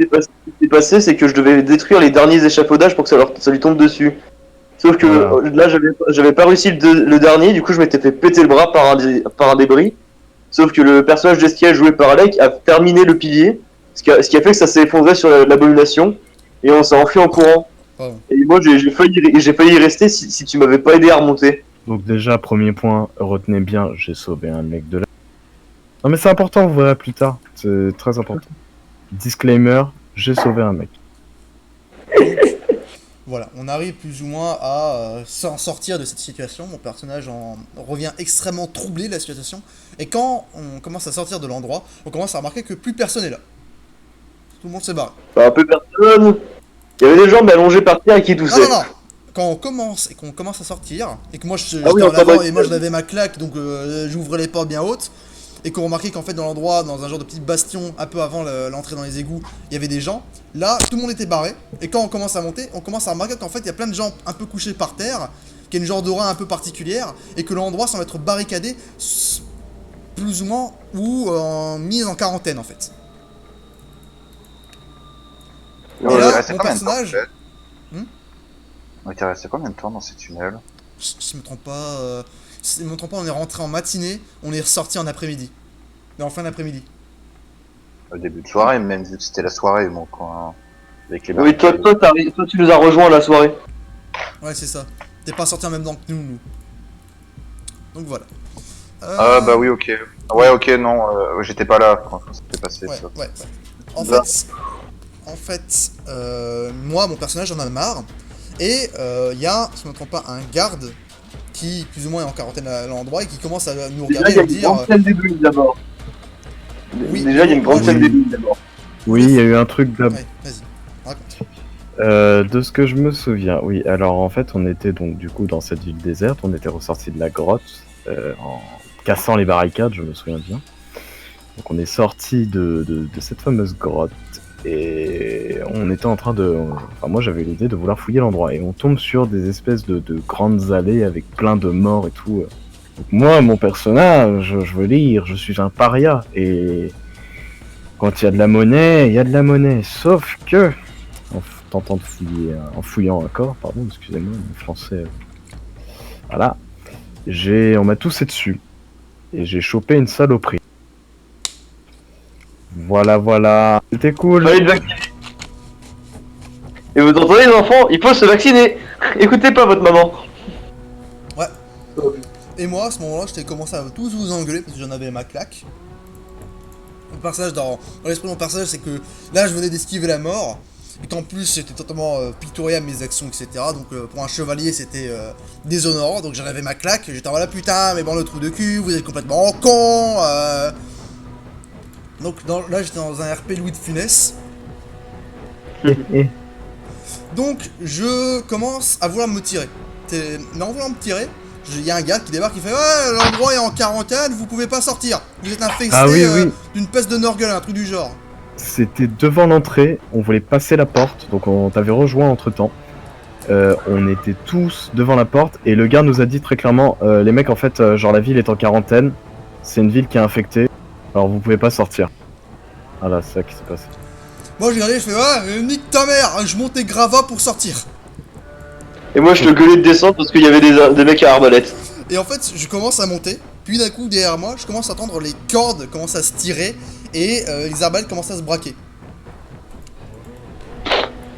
qui s'est passé, c'est que je devais détruire les derniers échafaudages pour que ça lui tombe dessus. Sauf que Voilà. là, j'avais pas réussi le dernier, du coup, je m'étais fait péter le bras par un débris. Sauf que le personnage d'Estiel joué par Alec a terminé le pilier, ce qui a fait que ça s'est effondré sur l'abomination, et on s'est enfui en courant. Pardon. Et moi, j'ai failli y rester si tu m'avais pas aidé à remonter. Donc déjà, premier point, retenez bien, j'ai sauvé un mec de là. Non mais c'est important, vous verrez plus tard. C'est très important. Disclaimer, j'ai sauvé un mec. Voilà, on arrive plus ou moins à s'en sortir de cette situation. Mon personnage en revient extrêmement troublé de la situation. Et quand on commence à sortir de l'endroit, on commence à remarquer que plus personne est là. Tout le monde s'est barré. Bah, un peu personne. Il y avait des jambes allongées par terre et qui Non, toussaient. non, non. Quand on commence et qu'on commence à sortir, et que moi j'étais Ah oui, en on avant t'en et moi j'avais ma claque, donc j'ouvrais les portes bien hautes, et qu'on remarquait qu'en fait dans l'endroit, dans un genre de petit bastion un peu avant l'entrée dans les égouts, il y avait des gens, là tout le monde était barré, et quand on commence à monter, on commence à remarquer qu'en fait il y a plein de gens un peu couchés par terre, qui a une genre d'aura un peu particulière, et que l'endroit semble être barricadé, plus ou moins, ou mis en quarantaine en fait. On Et était là, resté mon combien de temps, personnage- en fait Hmm On était resté combien de temps dans ces tunnels? Si je me trompe pas, si je me trompe pas, on est rentré en matinée, on est ressorti en après-midi. Mais en fin d'après-midi. Au début de soirée, même vu que c'était la soirée, mon coin. Avec les Oui, toi, barricades. toi, tu nous as rejoint à la soirée. Ouais, c'est ça. T'es pas sorti en même temps que nous. Donc voilà. Ah bah oui, ok. Ouais, ok, non, j'étais pas là quand ça s'était passé. Ouais, ça. ouais. En Bah. fait, moi, mon personnage, j'en ai marre. Et il y a, si je me trompe pas, un garde qui, plus ou moins, est en quarantaine à l'endroit et qui commence à nous Déjà, regarder il y a et nous une dire... grande scène d'éblouis d'abord. Oui, Déjà, il y a une grande oui. scène d'éblouis d'abord. Oui, il y a eu un truc d'ab- Ouais, vas-y, raconte. de ce que je me souviens. Oui, alors en fait, on était donc du coup dans cette ville déserte, on était ressorti de la grotte en cassant les barricades, je me souviens bien. Donc on est sorti de cette fameuse grotte et on était en train de... Enfin moi j'avais l'idée de vouloir fouiller l'endroit et on tombe sur des espèces de grandes allées avec plein de morts et tout. Donc moi, mon personnage, je veux dire, je suis un paria et quand il y a de la monnaie, il y a de la monnaie. Sauf que, tentant de fouiller, en fouillant un corps, pardon, excusez-moi, le français... Voilà. On m'a toussé dessus et j'ai chopé une saloperie. Voilà, voilà. C'était cool. Fallait te vacciner. Et vous entendez, les enfants, il faut se vacciner. Écoutez pas votre maman. Et moi, à ce moment-là, j'étais commencé à tous vous engueuler parce que j'en avais ma claque. Mon personnage, dans l'esprit de mon personnage, c'est que là, je venais d'esquiver la mort. Et qu'en plus, c'était totalement pictorial mes actions, etc. Donc, pour un chevalier, c'était déshonorant. Donc, j'en avais ma claque. J'étais en mode, putain, mais bon, le trou de cul, vous êtes complètement con. Donc, là, j'étais dans un RP Louis de Funès. Donc, je commence à vouloir me tirer. Mais en voulant me tirer, il y a un gars qui débarque qui fait ouais, l'endroit est en quarantaine, vous pouvez pas sortir. Vous êtes infecté Ah oui, oui. d'une peste de Norgueul, un truc du genre. C'était devant l'entrée, on voulait passer la porte, donc on t'avait rejoint entre temps. On était tous devant la porte et le gars nous a dit très clairement les mecs en fait genre la ville est en quarantaine, c'est une ville qui est infectée, alors vous pouvez pas sortir. Voilà, c'est ça qui s'est passé. Moi j'ai regardé, je fais ouais, nique ta mère, je montais Grava pour sortir. Et moi, je te gueulais de descendre parce qu'il y avait des mecs à arbalète. Et en fait, je commence à monter, puis d'un coup derrière moi, je commence à entendre les cordes commencent à se tirer et les arbalètes commencent à se braquer.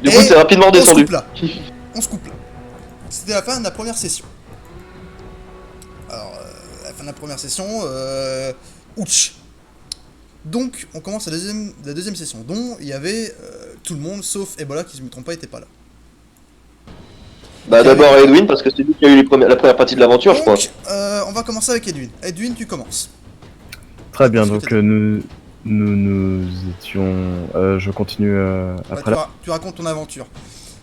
Du coup, Et c'est rapidement On se descendu. coupe là. On se coupe là. C'était la fin de la première session. Alors, la fin de la première session, ouch. Donc, on commence la deuxième session, dont il y avait tout le monde, sauf Ebola, qui, si je me trompe pas, était pas là. Bah, d'abord Edwin, parce que c'est lui qui a eu la première partie de l'aventure, je crois. Donc, on va commencer avec Edwin. Edwin, tu commences. Très bien, Ensuite, donc nous étions... je continue après Bah, tu racontes ton aventure.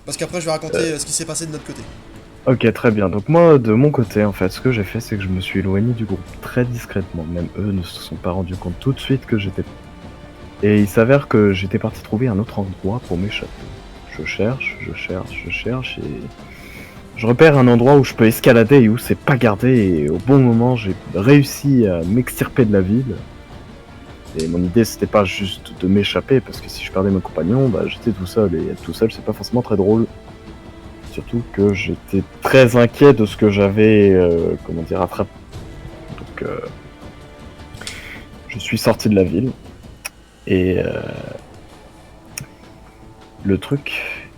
Parce qu'après, je vais raconter ce qui s'est passé de notre côté. Ok, très bien. Donc moi, de mon côté, en fait, ce que j'ai fait, c'est que je me suis éloigné du groupe très discrètement. Même eux ne se sont pas rendus compte tout de suite que j'étais... Et il s'avère que j'étais parti trouver un autre endroit pour m'échapper. Je cherche, et... Je repère un endroit où je peux escalader et où c'est pas gardé, et au bon moment, j'ai réussi à m'extirper de la ville. Et mon idée, c'était pas juste de m'échapper, parce que si je perdais mon compagnon, bah j'étais tout seul, et être tout seul, c'est pas forcément très drôle. Surtout que j'étais très inquiet de ce que j'avais, attrapé. Donc, je suis sorti de la ville. Et le truc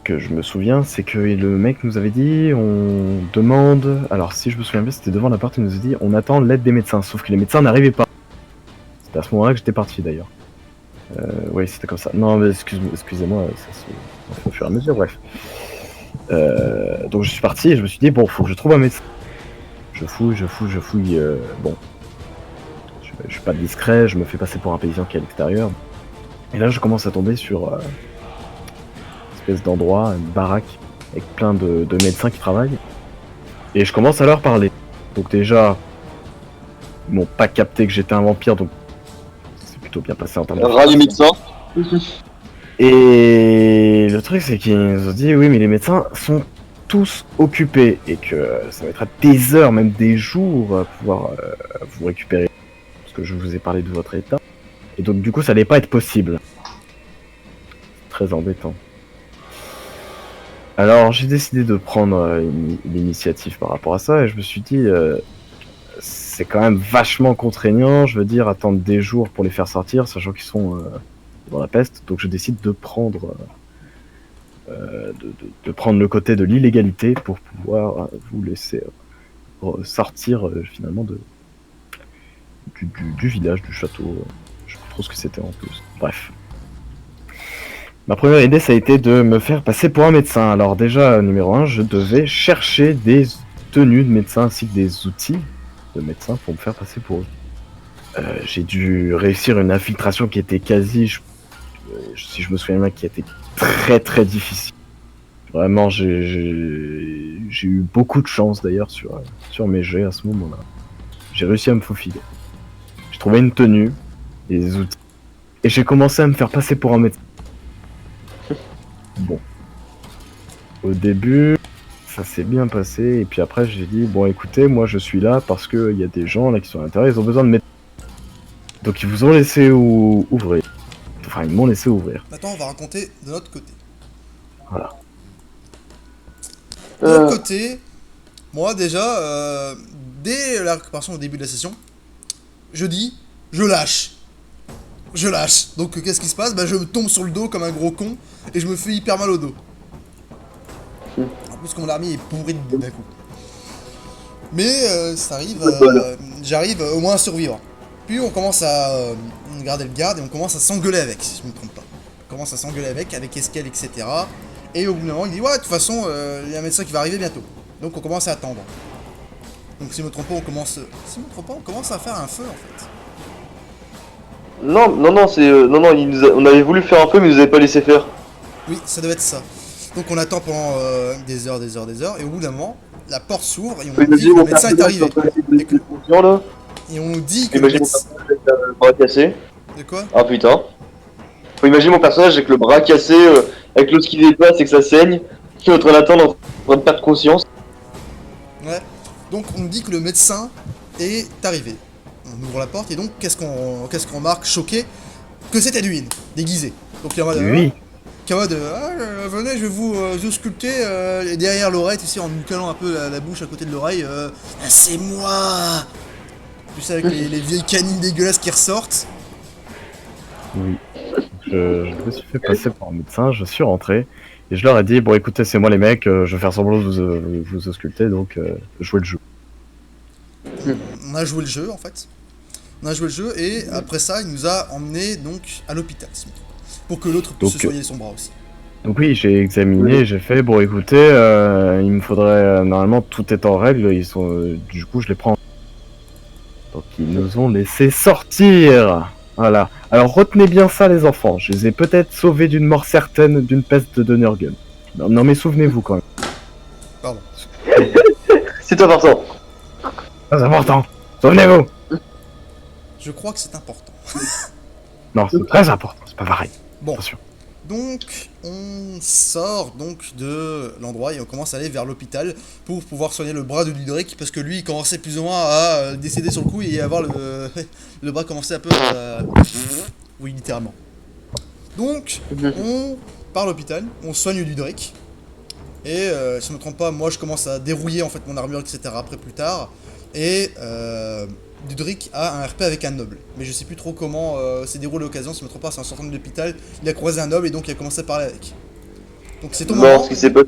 que je me souviens, c'est que le mec nous avait dit, on demande... Alors, si je me souviens bien, c'était devant la porte, il nous a dit, on attend l'aide des médecins. Sauf que les médecins n'arrivaient pas. C'était à ce moment-là que j'étais parti, d'ailleurs. Oui, c'était comme ça. Non, mais excusez-moi, ça se fait au fur et à mesure, bref. Donc je suis parti et je me suis dit bon, faut que je trouve un médecin. Je fouille. Bon, je suis pas discret, je me fais passer pour un paysan qui est à l'extérieur. Et là je commence à tomber sur une espèce d'endroit, une baraque, avec plein de médecins qui travaillent. Et je commence à leur parler. Donc déjà, ils m'ont pas capté que j'étais un vampire, donc c'est plutôt bien passé en termes de... Radio médecin. Et le truc, c'est qu'ils nous ont dit, oui, mais les médecins sont tous occupés, et que ça mettra des heures, même des jours, à pouvoir vous récupérer. Parce que je vous ai parlé de votre état. Et donc, du coup, ça allait pas être possible. Très embêtant. Alors, j'ai décidé de prendre l'initiative par rapport à ça, et je me suis dit, c'est quand même vachement contraignant, je veux dire, attendre des jours pour les faire sortir, sachant qu'ils sont dans la peste, donc je décide de prendre de prendre le côté de l'illégalité pour pouvoir vous laisser sortir finalement du village, du château. Je sais pas trop ce que c'était en plus. Bref. Ma première idée, ça a été de me faire passer pour un médecin. Alors déjà, numéro 1, je devais chercher des tenues de médecin ainsi que des outils de médecin pour me faire passer pour eux. J'ai dû réussir une infiltration qui était quasi, si je me souviens bien, qui était très très difficile. Vraiment, j'ai eu beaucoup de chance d'ailleurs sur mes jets à ce moment-là. J'ai réussi à me faufiler. J'ai trouvé une tenue, des outils, et j'ai commencé à me faire passer pour un médecin. Bon. Au début, ça s'est bien passé, et puis après j'ai dit, bon écoutez, moi je suis là parce qu'il y a des gens là qui sont à l'intérieur, ils ont besoin de médecins. Donc ils vous ont laissé ouvrir. Enfin, ils m'ont laissé ouvrir. Maintenant, on va raconter de notre côté. Voilà. De l'autre côté, moi déjà, dès la récupération au début de la session, je dis, je lâche. Je lâche. Donc qu'est-ce qui se passe? Bah je me tombe sur le dos comme un gros con et je me fais hyper mal au dos. En plus que mon armée est pourrie d'un coup. Mais ça arrive, j'arrive au moins à survivre. Puis on commence à garder le garde et on commence à s'engueuler avec, si je me trompe pas. On commence à s'engueuler avec Eskel, etc. Et au bout d'un moment, il dit ouais, de toute façon, il y a un médecin qui va arriver bientôt. Donc on commence à attendre. Donc si je me trompe pas, on commence à faire un feu en fait. Non, on avait voulu faire un peu, mais ils nous avaient pas laissé faire. Oui, ça devait être ça. Donc on attend pendant des heures, et au bout d'un moment, la porte s'ouvre et on nous dit que le médecin est arrivé. Et on nous dit que le Imagine mon médecin... personnage avec le bras cassé. De quoi? Ah putain. Faut imaginer mon personnage avec le bras cassé, avec l'os qui dépasse et que ça saigne, qui est en train d'attendre, en train de perdre conscience. Ouais. Donc on nous dit que le médecin est arrivé. On ouvre la porte et donc qu'est-ce qu'on remarque choqué? Que c'était Edwin, déguisé. Donc il y a en mode... Oui. Qui est en mode venez, je vais vous ausculter et derrière l'oreille, tu sais, en nous collant un peu la bouche à côté de l'oreille. C'est moi. Tu sais, avec les vieilles canines dégueulasses qui ressortent. Oui. Je me suis fait passer pour un médecin, je suis rentré, et je leur ai dit, bon écoutez, c'est moi les mecs, je vais faire semblant de vous ausculter, donc jouez le jeu. On a joué le jeu en fait. On a joué le jeu et après ça, il nous a emmenés donc à l'hôpital, pour que l'autre puisse se soigner son bras aussi. Donc oui, j'ai examiné, j'ai fait, bon écoutez, il me faudrait, normalement tout est en règle, ils sont, du coup je les prends. Donc ils nous ont laissé sortir. Voilà. Alors retenez bien ça les enfants, je les ai peut-être sauvés d'une mort certaine d'une peste de Nurgle. Non mais souvenez-vous quand même. Pardon. C'est important. C'est important, souvenez-vous. Je crois que c'est important. Non, c'est très important, c'est pas pareil. Bon. Attention. Donc, on sort donc de l'endroit et on commence à aller vers l'hôpital pour pouvoir soigner le bras de Ludric parce que lui, il commençait plus ou moins à décéder sur le coup et avoir le bras commençait un peu à... Oui, littéralement. Donc, on part à l'hôpital, on soigne Ludric et si je me trompe pas, moi je commence à dérouiller en fait mon armure, etc. après plus tard et... Ludric a un RP avec un noble, mais je sais plus trop comment s'est déroulé l'occasion, si je me trompe pas, c'est en sortant de l'hôpital, il a croisé un noble et donc il a commencé à parler avec. Donc c'est ton moment. Non, ce qui s'est passé,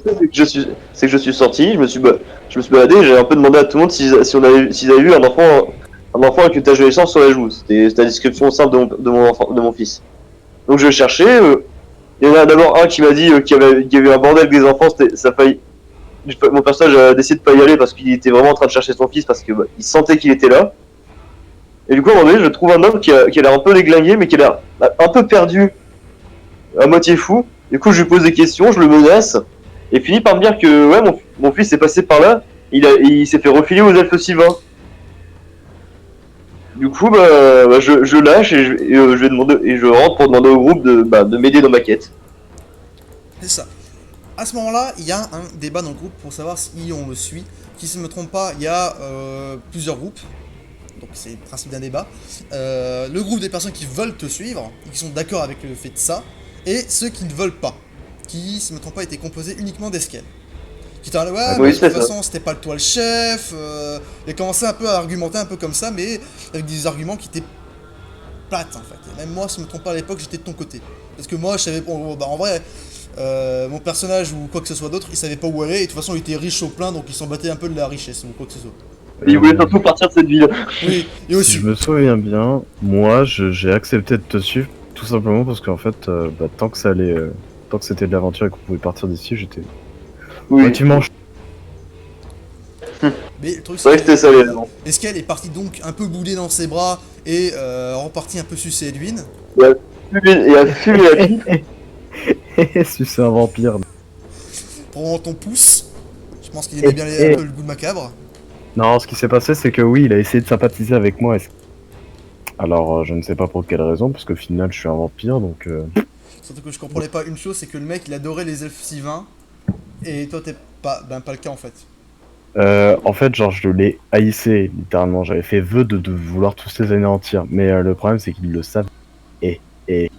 c'est que je suis sorti, je me suis baladé, j'ai un peu demandé à tout le monde s'ils avaient vu un enfant avec une tache de naissance sur la joue. C'était la description simple de mon fils. Donc je cherchais, il y en a d'abord un qui m'a dit qu'il y avait un bordel avec des enfants, mon personnage a décidé de pas y aller parce qu'il était vraiment en train de chercher son fils parce que il sentait qu'il était là. Et du coup, à un moment donné, je trouve un homme qui a l'air un peu déglingué, mais qui a l'air un peu perdu, à moitié fou. Du coup, je lui pose des questions, je le menace, et il finit par me dire que ouais, mon fils est passé par là, il s'est fait refiler aux elfes sylvains. Du coup, je lâche je vais demander, et je rentre pour demander au groupe de m'aider dans ma quête. C'est ça. À ce moment-là, il y a un débat dans le groupe pour savoir si on le suit. Si je ne me trompe pas, il y a plusieurs groupes. Donc c'est le principe d'un débat. Le groupe des personnes qui veulent te suivre, et qui sont d'accord avec le fait de ça, et ceux qui ne veulent pas. Qui, si je ne me trompe pas, étaient composés uniquement d'escales. Qui étaient là, ouais, Oui, de toute c'est ça. façon, c'était pas toi le chef. Et commençaient un peu à argumenter un peu comme ça, mais avec des arguments qui étaient plates en fait. Et même moi, si je ne me trompe pas à l'époque, j'étais de ton côté. Parce que moi, je savais pas. Bah, en vrai, mon personnage ou quoi que ce soit d'autre, il savait pas où aller. Et de toute façon, il était riche au plein, donc il s'en battait un peu de la richesse ou quoi que ce soit. Et il voulait surtout partir de cette ville. Oui, et Si aussi. je me souviens bien, moi j'ai accepté de te suivre tout simplement parce qu'en fait, tant que ça allait, tant que c'était de l'aventure et qu'on pouvait partir d'ici, j'étais Oui. relativement Mais le truc, C'est vrai que c'était ça les raisons. Eskel est parti donc un peu boudé dans ses bras et reparti un peu sucer Edwin. Il a fumé la pipe. si c'est un vampire. Prends ton pouce. Je pense qu'il aimait bien un peu le goût de macabre. Non, ce qui s'est passé, c'est que oui, il a essayé de sympathiser avec moi. Alors, je ne sais pas pour quelle raison, parce qu'au final, je suis un vampire, donc... Surtout que je comprenais pas une chose, c'est que le mec il adorait les elfes sylvains. Et toi t'es pas. Ben pas le cas en fait. En fait, genre, je l'ai haïssé, littéralement. J'avais fait vœu de vouloir tous les anéantir. Mais le problème, c'est qu'il le savait. Et...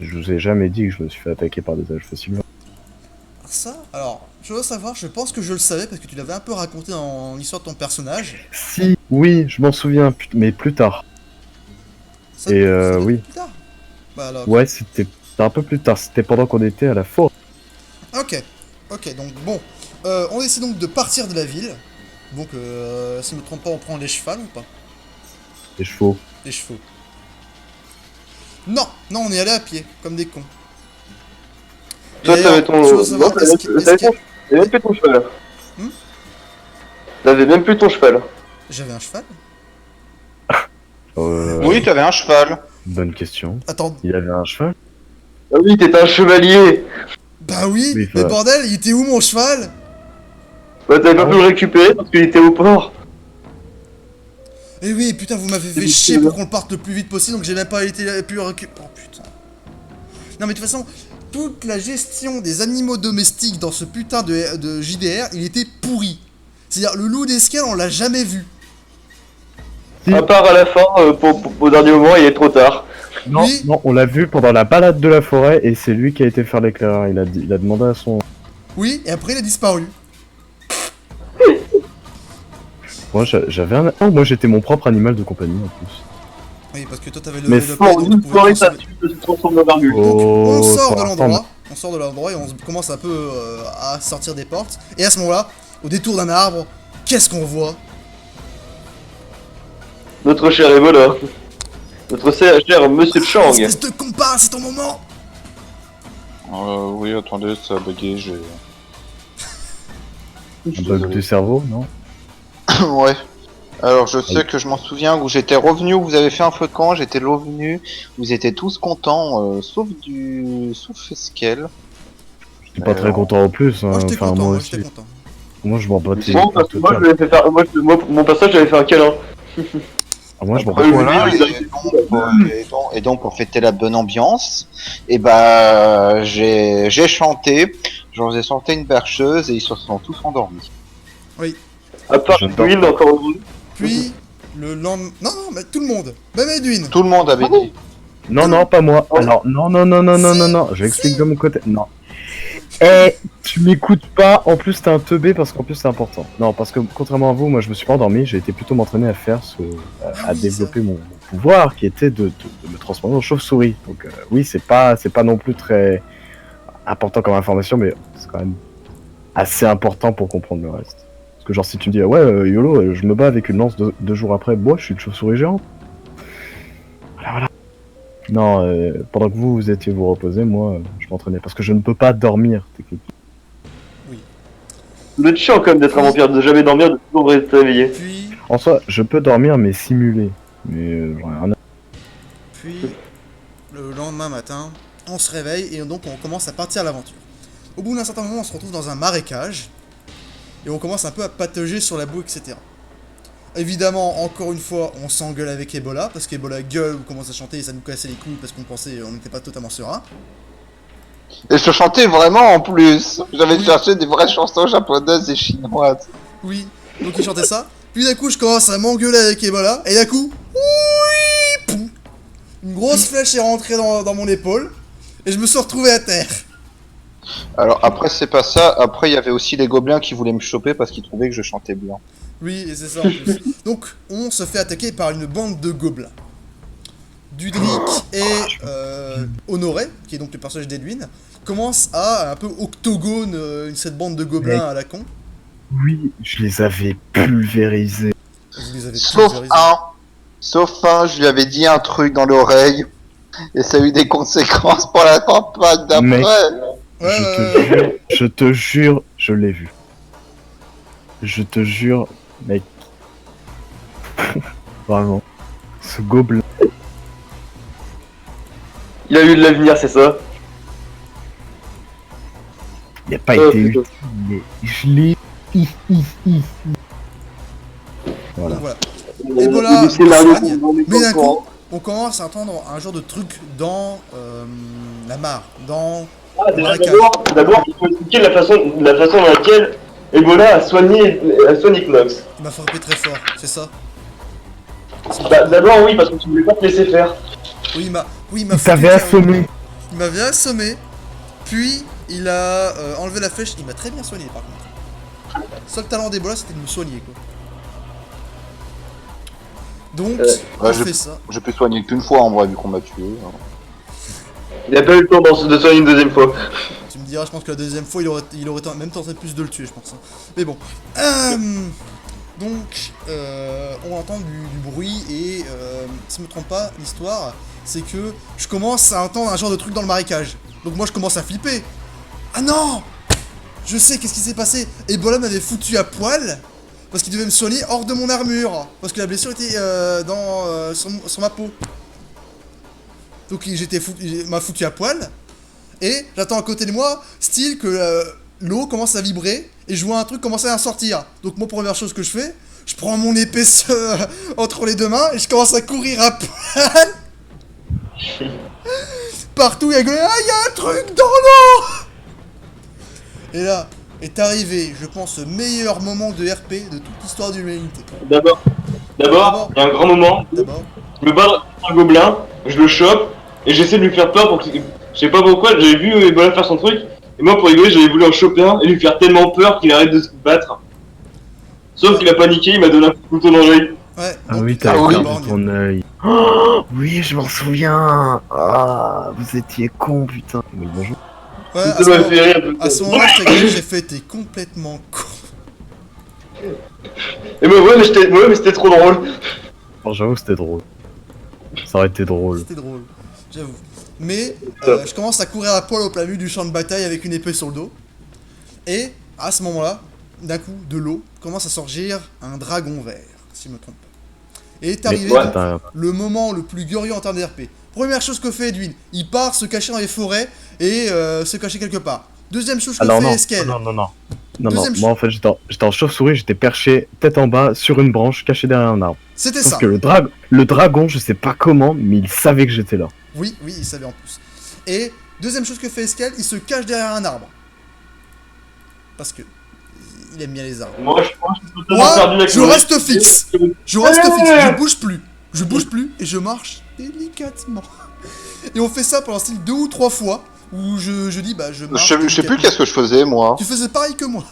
Je vous ai jamais dit que je me suis fait attaquer par des elfes sylvains. Ça, alors, je veux savoir, je pense que je le savais parce que tu l'avais un peu raconté en l'histoire de ton personnage. Si, oui, je m'en souviens, mais plus tard. Ça, Et ça doit oui. être plus tard. Bah alors. Ouais, c'était un peu plus tard. C'était pendant qu'on était à la forêt. Ok, ok, donc bon. On décide donc de partir de la ville. Donc, si je me trompe pas, on prend les chevaux ou pas? Les chevaux. Les chevaux. Non, non, on est allé à pied, comme des cons. Toi, Et t'avais d'ailleurs, ton. je veux savoir, Non, t'avais même plus ton cheval. Hmm. T'avais même plus ton cheval. j'avais un cheval? Oui, t'avais un cheval. Bonne question. Attends, Il avait un cheval? Ah oui, t'étais un chevalier. bah oui, Oui, mais bah. bordel, il était où mon cheval? Bah, t'avais pas pu le récupérer parce qu'il était au port. Eh oui, putain, vous m'avez fait chier pour qu'on parte le plus vite possible, donc j'ai même pas pu récupérer. Oh putain. Non mais de toute façon, toute la gestion des animaux domestiques dans ce putain de JDR, il était pourri. C'est-à-dire, le loup d'escale, on l'a jamais vu. Si. À part à la fin, au dernier moment, il est trop tard. Non, Oui. non, on l'a vu pendant la balade de la forêt et c'est lui qui a été faire l'éclaireur. Il a demandé à son. Oui, et après il a disparu. Moi, j'avais un. Oh, moi, j'étais mon propre animal de compagnie en plus. Oui, parce que toi t'avais le Mais level up, Pour donc tu une pouvais soirée, transformer. ça se transforme en barbule. Donc, on Oh, sort pour de l'instant, l'endroit, on sort de l'endroit et on commence un peu à sortir des portes. Et à ce moment-là, au détour d'un arbre, qu'est-ce qu'on voit? Notre cher Evola. Notre cher Monsieur Chang. Espèce de compas, c'est ton moment! Oui, attendez, ça a bugué, j'ai... Un bug du cerveau, non? Ouais. Alors, je sais que je m'en souviens où j'étais revenu, où vous avez fait un feu de camp, j'étais revenu, vous étiez tous contents, sauf Eskel. J'étais pas très content en plus. Moi Hein. j'étais Enfin, content, moi moi aussi. j'étais content. Moi, je m'en battais. Bon, parce que moi, je lui ai fait faire. Mon personnage, j'avais fait un câlin. Moi, je m'en Après, battais. Voilà, lui, et donc, pour fêter la bonne ambiance, et bah j'ai chanté, je vous ai chanté une berceuse et ils se sont tous endormis. À part J'adore. Will, encore heureux. Puis, le lendemain... Non, non, mais tout le monde. Même Edwin. Tout le monde avait dit. Non, non, pas moi. Alors, non, non, non, non, non, non, non. Je explique de mon côté. Non. Eh, tu m'écoutes pas. En plus, t'es un teubé parce qu'en plus, c'est important. Non, parce que contrairement à vous, moi, je me suis pas endormi. J'ai été plutôt m'entraîner à faire à oui, développer mon pouvoir qui était de me transformer en chauve-souris. Donc, oui, c'est pas non plus très important comme information, mais c'est quand même assez important pour comprendre le reste. Parce que, genre, si tu me dis, ah ouais, YOLO, je me bats avec une lance deux jours après, moi, je suis une chauve-souris géante. Voilà. Non, pendant que vous étiez vous reposer, moi, je m'entraînais. Parce que je ne peux pas dormir, techniquement. Vous êtes chiant quand même d'être un vampire, de jamais dormir, de toujours rester réveillé. Puis, En soi, je peux dormir, mais simuler. Mais j'en ai rien à... le lendemain matin, on se réveille et donc on commence à partir à l'aventure. Au bout d'un certain moment, on se retrouve dans un marécage et on commence un peu à patauger sur la boue, etc. Évidemment, encore une fois, on s'engueule avec Ebola, parce qu'Ebola gueule ou commence à chanter et ça nous cassait les couilles parce qu'on pensait on n'était pas totalement serein. Et je chantais vraiment en plus. J'avais Oui. cherché des vraies chansons japonaises et chinoises. Oui, donc il chantait ça. Puis d'un coup, je commence à m'engueuler avec Ebola, et d'un coup, oui, poum, une grosse flèche est rentrée dans mon épaule, et je me suis retrouvé à terre. Alors après c'est pas ça, après il y avait aussi les gobelins qui voulaient me choper parce qu'ils trouvaient que je chantais bien. Oui, et c'est ça en plus. Donc, on se fait attaquer par une bande de gobelins. Dudric et Honoré, qui est donc le personnage d'Edwin, commencent à un peu octogone cette bande de gobelins à la con. Oui, je les avais pulvérisés. Vous les avez Sauf pulvérisés. Sauf un, je lui avais dit un truc dans l'oreille et ça a eu des conséquences pour la campagne d'après. Mec. Ouais, Je te jure, je l'ai vu. Je te jure, mec. Vraiment. Ce gobelin. Il a eu de l'avenir, c'est ça. Il n'a pas Oh, été putain. utile, mais je l'ai. Voilà. donc voilà. Ebola Le me scénario, soigne, on est mais d'un pas au coup, on commence à entendre un genre de truc dans la mare, dans Ah, le déjà, marécage. d'abord, il faut expliquer la façon dans laquelle Ebola a soigné Knox. Il m'a frappé très fort, c'est ça? Bah, d'abord, oui, parce que tu voulais pas te laisser faire. Oui, il m'a Il foutu t'avait KO. assommé. Il m'avait assommé, puis il a enlevé la flèche. Il m'a très bien soigné par contre. Seul talent d'Ebola, c'était de me soigner quoi. Donc, on ouais, fait ça. Je peux soigner qu'une fois en vrai vu qu'on m'a tué. Il a pas eu le temps de soigner une deuxième fois. Tu me diras, je pense que la deuxième fois, il aurait même tenté plus de le tuer, je pense. Hein. Mais bon. Donc, on entend du bruit et, si je me trompe pas, l'histoire, c'est que je commence à entendre un genre de truc dans le marécage. Donc moi, je commence à flipper. Ah non! Je sais qu'est-ce qui s'est passé. Ebola m'avait foutu à poil parce qu'il devait me soigner hors de mon armure. Parce que la blessure était sur ma peau. Donc il m'a foutu à poil. Et j'attends à côté de moi, style que l'eau commence à vibrer et je vois un truc commencer à sortir. Donc moi, première chose que je fais, je prends mon épée entre les deux mains et je commence à courir à poil. Partout, il y a un truc dans l'eau. Et là est arrivé, je pense, le meilleur moment de RP de toute l'histoire de l'humanité. D'abord, il y a un grand moment. D'abord, Je me bats dans un gobelin, je le chope et j'essaie de lui faire peur pour que. Je sais pas pourquoi, j'avais vu Ebola faire son truc. Et moi, pour rigoler, j'avais voulu en choper un et lui faire tellement peur qu'il arrête de se battre. Sauf qu'il a paniqué, il m'a donné un coup de couteau dans l'œil. ouais. Ah donc, oui, t'avais oui. perdu ton œil. Oh, oui, je m'en souviens. Ah, vous étiez con, putain. Oui, bonjour. Ouais, Ça m'a fait rire. à ce moment-là, j'ai fait, t'es complètement con. Et moi, ouais, mais c'était trop drôle. Alors, j'avoue, c'était drôle. Ça aurait été drôle. C'était drôle, j'avoue. Mais je commence à courir à poil au plein milieu du champ de bataille avec une épée sur le dos. Et à ce moment-là, d'un coup, de l'eau commence à sortir un dragon vert, si je me trompe pas. Et est arrivé ouais. le moment le plus glorieux en termes de RP. Première chose que fait Edwin, il part se cacher dans les forêts et se cacher quelque part. Deuxième chose que Alors fait non, Eskel. non. Deuxième Moi en fait j'étais en chauve-souris, j'étais perché tête en bas sur une branche caché derrière un arbre. C'était Sauf ça. que le dragon, je sais pas comment, mais il savait que j'étais là. Oui, il savait en plus. Et deuxième chose que fait Eskel, il se cache derrière un arbre. Parce que il aime bien les arbres. Moi, je pense que je suis totalement perdu Moi, avec je le reste reste. fixe. Je reste fixe, je bouge plus. Je bouge plus et je marche délicatement. Et on fait ça pendant style 2 ou 3 fois où je dis bah je marche. Je sais plus délicatement. qu'est-ce que je faisais moi. Tu faisais pareil que moi.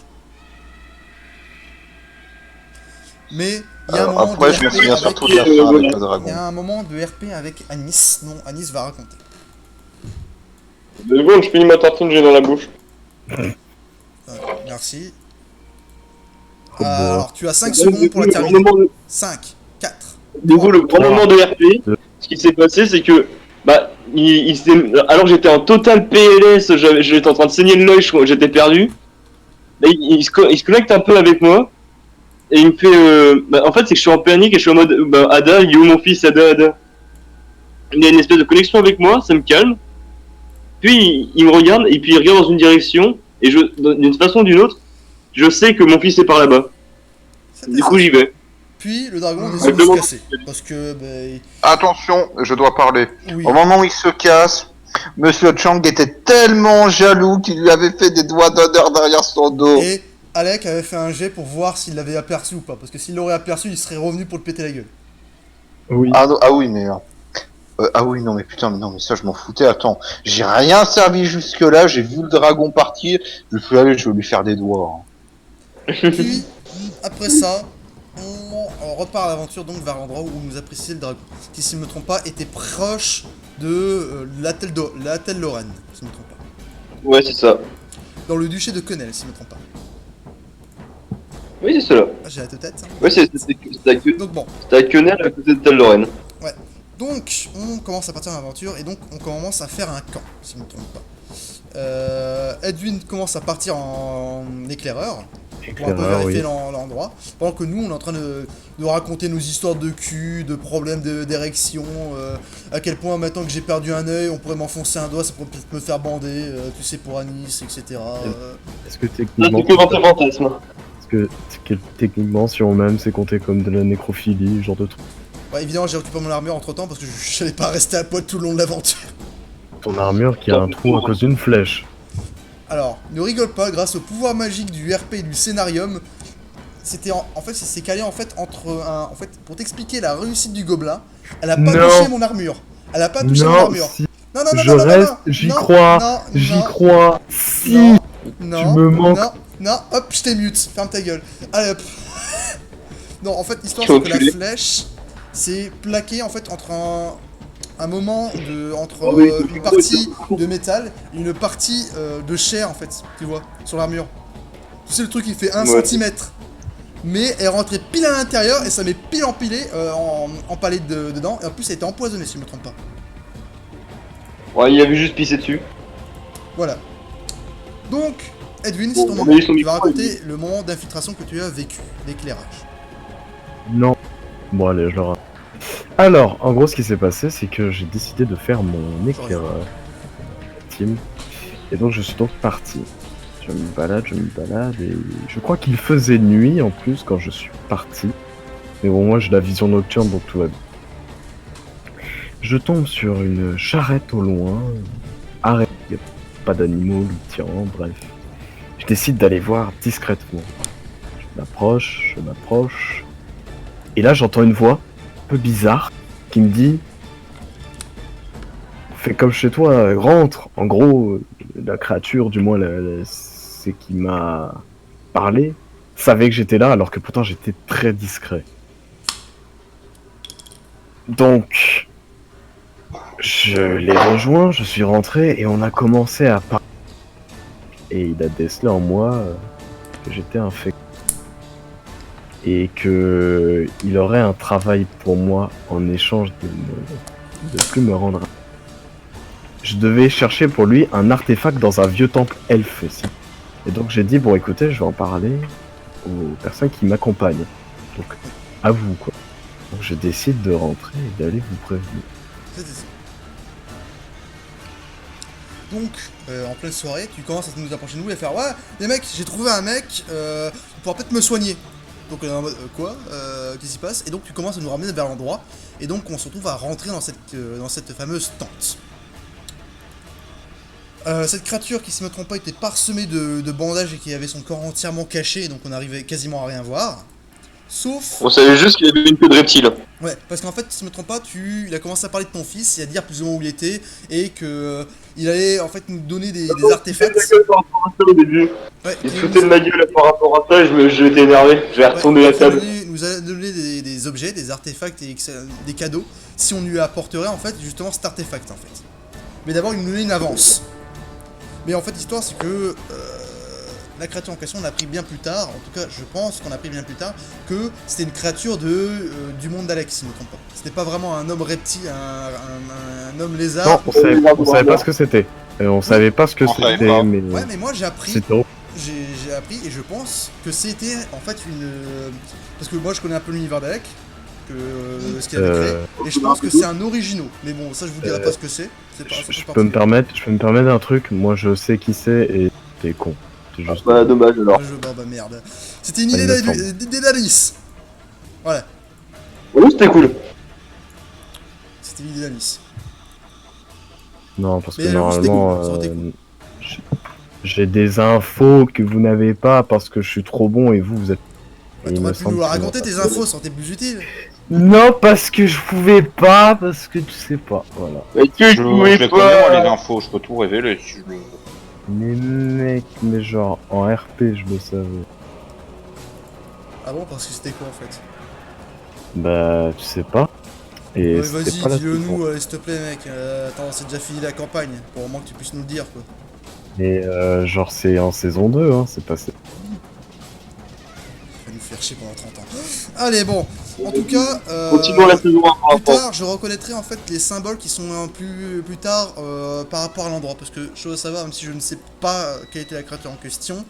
Mais il y a un moment Après de je me RP souviens avec... surtout de la fin avec le dragon. Il y a un moment de RP avec Anis, dont Anis va raconter. 2 secondes, je finis ma tartine, j'ai dans la bouche. Merci. Faut boire. Alors tu as 5 secondes pour la terminer. 5, 4. Du coup, le grand Trois. moment de RP, ce qui s'est passé, c'est que, bah, alors que j'étais en total PLS, j'étais en train de saigner de l'œil, j'étais perdu. Là, il se connecte un peu avec moi, et il me fait, bah, en fait, c'est que je suis en panique et je suis en mode, bah, Ada, il est où mon fils, Ada. Il y a une espèce de connexion avec moi, ça me calme. Puis il me regarde et puis il regarde dans une direction et d'une façon ou d'une autre, je sais que mon fils est par là-bas. C'était Du ça. coup j'y vais. Puis le dragon décide de se casser. Parce que, ben, Attention, je dois parler. oui. Au moment où il se casse, Monsieur Chang était tellement jaloux qu'il lui avait fait des doigts d'honneur derrière son dos. Et Alec avait fait un jet pour voir s'il l'avait aperçu ou pas. Parce que s'il l'aurait aperçu, il serait revenu pour le péter la gueule. Oui. Ah, non, ah oui, mais... ah oui, non mais putain, mais non mais ça je m'en foutais, attends. J'ai rien servi jusque là, j'ai vu le dragon partir, je suis allé, je vais lui faire des doigts. Puis, après ça, on repart à l'aventure donc vers l'endroit où nous appréciait le dragon. Qui, si je ne me trompe pas, était proche de l'Atel Lorraine, si je ne me trompe pas. Ouais, c'est ça. Dans le duché de Quenel, si je ne me trompe pas. Oui, c'est cela. Ah, j'ai la tête. Hein. Ouais, c'est Donc bon, à Quenel à côté de Tel Lorraine. donc on commence à partir en aventure et donc on commence à faire un camp, si je ne me trompe pas. Edwin commence à partir en éclaireur. Pour un peu Éclaireur, vérifier oui. l'endroit. Pendant que nous, on est en train de raconter nos histoires de cul, de problèmes d'érection, à quel point maintenant que j'ai perdu un œil, on pourrait m'enfoncer un doigt, ça pourrait peut-être me faire bander, tu sais, pour Anis, etc. Est-ce que Là, techniquement, c'est que dans tes fantasmes. techniquement, si on m'aime, c'est compté comme de la nécrophilie, ce genre de truc. Ouais, évidemment, j'ai récupéré mon armure entre temps parce que je n'allais pas rester à poil tout le long de l'aventure. Ton armure qui a un trou à cause d'une flèche. Alors, ne rigole pas, grâce au pouvoir magique du RP et du scénarium, c'était en fait, c'est calé en fait entre un. En fait, pour t'expliquer la réussite du gobelin, elle a pas Non. touché mon armure. Elle a pas touché mon Non, armure. si Non, non, non, je non, non, reste, non, j'y non, crois, non, j'y non, crois. Si Non, non, me manques. Non, non, hop, je t'ai mute, ferme ta gueule. Allez hop. Non, en fait, l'histoire Tu es c'est que la enculé. flèche, c'est plaqué en fait entre un moment de entre Ah oui, une partie de métal et une partie de chair en fait, tu vois, sur l'armure. Tu sais le truc il fait 1 Ouais. cm. Mais elle est rentrée pile à l'intérieur et ça m'est pile empilé, empalé dedans. Et en plus, elle était empoisonnée si je me trompe pas. Ouais, il avait juste pissé dessus. Voilà. Donc, Edwin, Bon, c'est ton on moment. a eu son Tu vas micro, raconter le moment d'infiltration que tu as vécu, l'éclairage. Non. Bon, allez, je le raconte. Alors, en gros, ce qui s'est passé, c'est que j'ai décidé de faire mon éclaireur team. Et donc, je suis donc parti. Je me balade, et je crois qu'il faisait nuit en plus quand je suis parti. Mais bon, moi j'ai la vision nocturne, donc tout va bien. Je tombe sur une charrette au loin. Arrête, y a pas d'animaux, tiens, bref. Je décide d'aller voir discrètement. Je m'approche. Et là, j'entends une voix un peu bizarre qui me dit: fais comme chez toi, rentre. En gros, la créature, du moins c'est qui m'a parlé, savait que j'étais là alors que pourtant j'étais très discret. Donc, je l'ai rejoint, je suis rentré et on a commencé à parler. Et il a décelé en moi que j'étais infecté. Et que il aurait un travail pour moi en échange de plus me rendre. Je devais chercher pour lui un artefact dans un vieux temple elfe. Et donc j'ai dit, bon écoutez, je vais en parler aux personnes qui m'accompagnent. Donc à vous quoi. Donc je décide de rentrer et d'aller vous prévenir. C'était ça. Donc, en pleine soirée, tu commences à nous approcher de nous et à faire: ouais, les mecs, j'ai trouvé un mec, il pourra peut-être me soigner. Donc on est en mode quoi, qu'est-ce qui se passe? Et donc tu commences à nous ramener vers l'endroit. Et donc on se retrouve à rentrer dans cette fameuse tente. Cette créature qui, si je me trompe pas, était parsemée de bandages et qui avait son corps entièrement caché, donc on arrivait quasiment à rien voir. Sauf... On savait juste qu'il avait une queue de reptile. Ouais, parce qu'en fait, si je me trompe pas, il a commencé à parler de ton fils et à dire plus ou moins où il était, et que il allait en fait nous donner des artefacts. Au début. Ouais, Il se foutait de ma gueule par rapport à ça et je m'étais énervé. Je vais retourner la table. nous a donné des objets, des artefacts et des cadeaux si on lui apporterait en fait justement cet artefact en fait. Mais d'abord, il nous donnait une avance. Mais en fait, l'histoire c'est que la créature en question, on a appris bien plus tard, en tout cas je pense qu'on a appris bien plus tard, que c'était une créature du monde d'Alex, si je ne me trompe pas. C'était pas vraiment un homme reptile, un homme lézard. Non, on savait pas ce que c'était. On savait pas ce que On savait c'était, pas. mais Ouais, mais moi j'ai appris, c'était j'ai appris et je pense que c'était en fait une... Parce que moi je connais un peu l'univers d'Alec, ce qu'il avait créé. Et je pense que c'est un original. Mais bon, ça je vous dirai pas ce que c'est. C'est pas, ça fait Je partie peux me du- permettre un truc. Moi, je sais qui c'est et t'es con. C'est juste. Bah, dommage alors. Bah merde. C'était une Ah, idée il me semble. d'Idée d'Alice. Voilà, Oui, c'était cool. c'était l'idée d'Alice. Non, parce Mais que j'avoue, c'était normalement, cool, ça aurait été cool. j'ai des infos que vous n'avez pas parce que je suis trop bon et vous êtes. Bah, Et il me t'aurais pu semble nous que- raconter tes infos, ça aurait été plus utile. Non, parce que je pouvais pas, parce que tu sais pas. Voilà. Mais tu Je jouais les connais, moi, les pas. infos, je peux tout révéler si je le veux. Mais mec, mais genre en RP, je le savais. Ah bon, parce que c'était quoi en fait? Bah, tu sais pas. Et Ouais, c'était vas-y, pas la dis-le saison. nous, s'il te plaît, mec. Attends, c'est déjà fini la campagne. Pour au moins que tu puisses nous le dire, quoi. Et genre, c'est en saison 2, hein, c'est passé. Va nous faire chier pendant 30 ans. Allez, bon. En tout cas, Continuons la saison 1 par plus rapport. tard, je reconnaîtrai en fait les symboles qui sont plus tard par rapport à l'endroit. Parce que, chose à savoir, même si je ne sais pas quelle était la créature en question,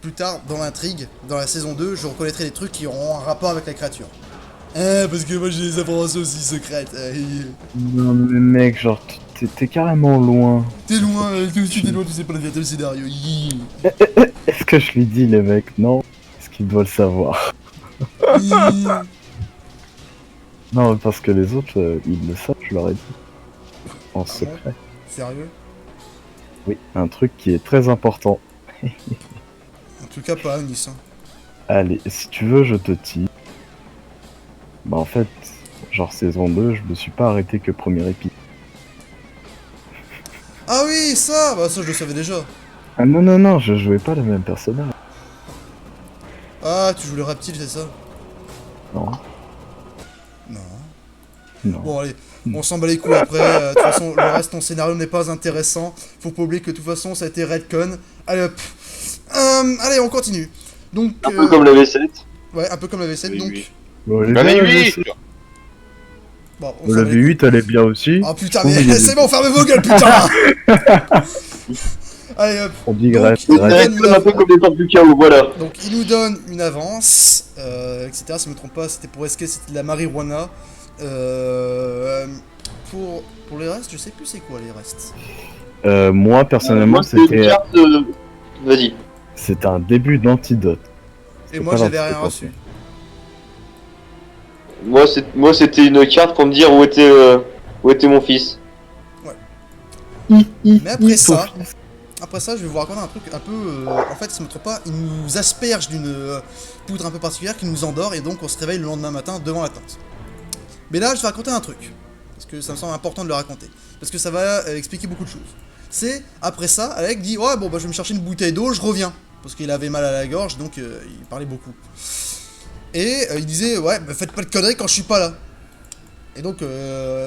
plus tard, dans l'intrigue, dans la saison 2, je reconnaîtrai des trucs qui auront un rapport avec la créature. Parce que moi j'ai des informations aussi secrètes. Non, mais mec, genre, t'es carrément loin. T'es loin, tu es loin, tu sais pas le véritable scénario. Est-ce que je lui dis, les mecs? Non. Est-ce qu'il doit le savoir? Non, parce que les autres, ils le savent, je leur ai dit. En secret. Sérieux? Oui, un truc qui est très important. En tout cas, pas à Nice. Hein. Allez, si tu veux, je te tease. Bah, en fait, genre saison 2, je me suis pas arrêté que premier épisode. Ah oui, ça! Bah, ça, je le savais déjà. Ah non, non, non, je jouais pas le même personnage. Ah, tu joues le reptile, c'est ça? Non, Non. non. Bon, allez, on s'en bat les couilles après. De toute façon, le reste, ton scénario n'est pas intéressant. Faut pas oublier que de toute façon, ça a été Redcon. Allez, hop. Allez, on continue. Donc, Un peu comme la V7. ouais, un peu comme la V7. Oui, donc, oui. Bon, les La gars, V8 bon, on s'en la bat les couilles. V8, elle est bien aussi. Oh putain, Je trouve mais qu'il y a c'est des- bon, fermez vos gueules, putain! Allez, hop. On dit Donc, Grèce, il Grèce. donne C'est un peu comme les temps du chaos, voilà. Donc il nous donne une avance, etc. Si je me trompe pas, c'était pour SK, c'était de la marijuana. Pour les restes, je sais plus c'est quoi les restes. Moi, personnellement, Moi, c'est une c'était carte. Vas-y. c'était un début d'antidote. Et C'est moi pas j'avais là, rien c'est reçu. Moi, c'était une carte pour me dire où était mon fils. Mais après ça, je vais vous raconter un truc un peu. En fait, si je me trompe pas, il nous asperge d'une poudre un peu particulière qui nous endort et donc on se réveille le lendemain matin devant la tente. Mais là, je vais raconter un truc. Parce que ça me semble important de le raconter. Parce que ça va expliquer beaucoup de choses. C'est, après ça, Alec dit ouais, bon, bah, je vais me chercher une bouteille d'eau, je reviens. Parce qu'il avait mal à la gorge, donc il parlait beaucoup. Et il disait ouais, bah, faites pas de conneries quand je suis pas là. Et donc,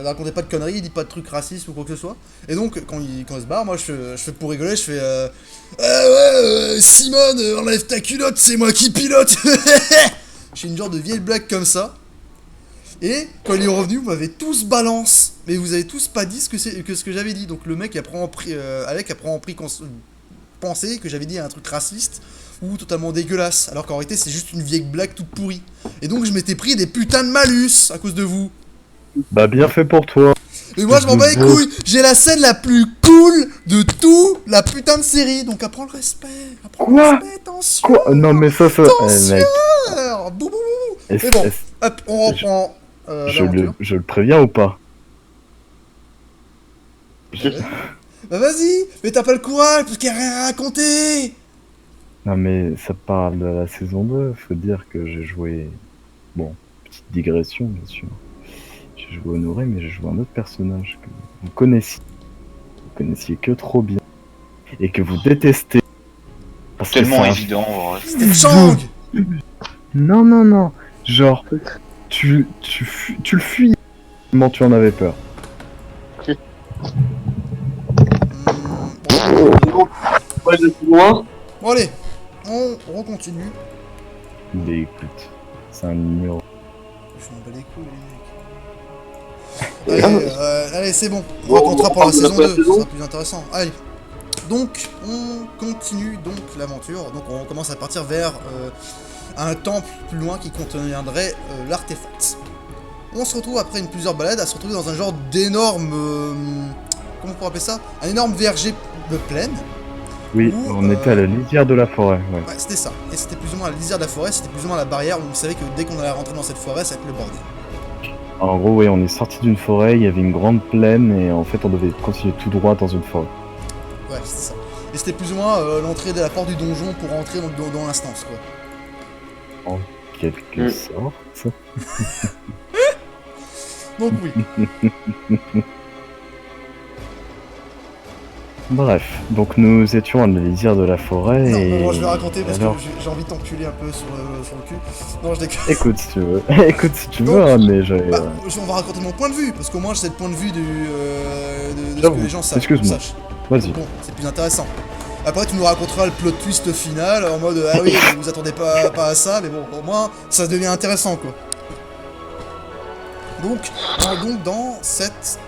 racontez pas de conneries, il dit pas de trucs racistes ou quoi que ce soit. Et donc, quand il se barre, moi je fais pour rigoler, je fais Simone, enlève ta culotte, c'est moi qui pilote. J'ai une genre de vieille blague comme ça. Et quand il est revenu, vous m'avez tous balance. Mais vous avez tous pas dit ce que j'avais dit. Donc le mec après Alec a pris penser que j'avais dit un truc raciste ou totalement dégueulasse. Alors qu'en réalité, c'est juste une vieille blague toute pourrie. Et donc je m'étais pris des putains de malus à cause de vous. Bah, bien fait pour toi. Mais moi je m'en bats les couilles, j'ai la scène la plus cool de tout la putain de série, donc apprends le respect, Quoi attention, Quoi Non, mais ça. attention, Mec, bou bou bou. est-ce- Mais bon, est-ce- hop, on reprend l'aventure. je le préviens ou pas? Bah vas-y, mais t'as pas le courage parce qu'il y a rien à raconter. Non, mais ça parle de la saison 2. Faut dire que j'ai joué. Bon, petite digression, bien sûr. J'ai joué Honoré, mais j'ai joué un autre personnage que vous connaissiez. Vous connaissiez que trop bien. Et que vous détestez. Parce que Tellement c'est un- évident, en vrai. C'était Chang. Non, non, non. Genre, tu le fuis. Comment tu en avais peur? Bon, Ouais, de plus loin. bon allez, on recontinue. Mais écoute, c'est un numéro. Je m'en bats les couilles les mecs. Allez, c'est bon, on Bon, racontera on pour la parle de la saison 2, saison. ça sera plus intéressant. Allez, donc on continue donc l'aventure, donc on commence à partir vers à un temple plus loin qui contiendrait l'artefact. On se retrouve après plusieurs balades à se retrouver dans un genre d'énorme... comment on pourrait appeler ça? Un énorme verger de plaine. Oui, Où, on était à la lisière de la forêt. Ouais. Ouais, c'était ça. Et c'était plus ou moins à la lisière de la forêt, c'était plus ou moins la barrière où vous savez que dès qu'on allait rentrer dans cette forêt, ça va être le bordel. En gros, oui, on est sorti d'une forêt, il y avait une grande plaine et en fait on devait continuer tout droit dans une forêt. Ouais, c'était ça. Et c'était plus ou moins l'entrée de la porte du donjon pour rentrer dans l'instance, quoi. En quelque sorte. Donc oui. Bref, donc nous étions à la lisière de la forêt Non, et... bon, je vais raconter parce alors... que j'ai envie de t'enculer un peu sur le cul. Non, je déconne. Écoute si tu veux, écoute si tu Donc, veux, hein, mais j'ai... Bah, on va raconter mon point de vue, parce qu'au moins c'est le point de vue de ce J'avoue, que les gens savent. excuse-moi. Sachent. Vas-y. Bon, c'est plus intéressant. Après, tu nous raconteras le plot twist final en mode ah oui, vous attendez pas à ça, mais bon, au moins ça devient intéressant quoi. Donc, dans cette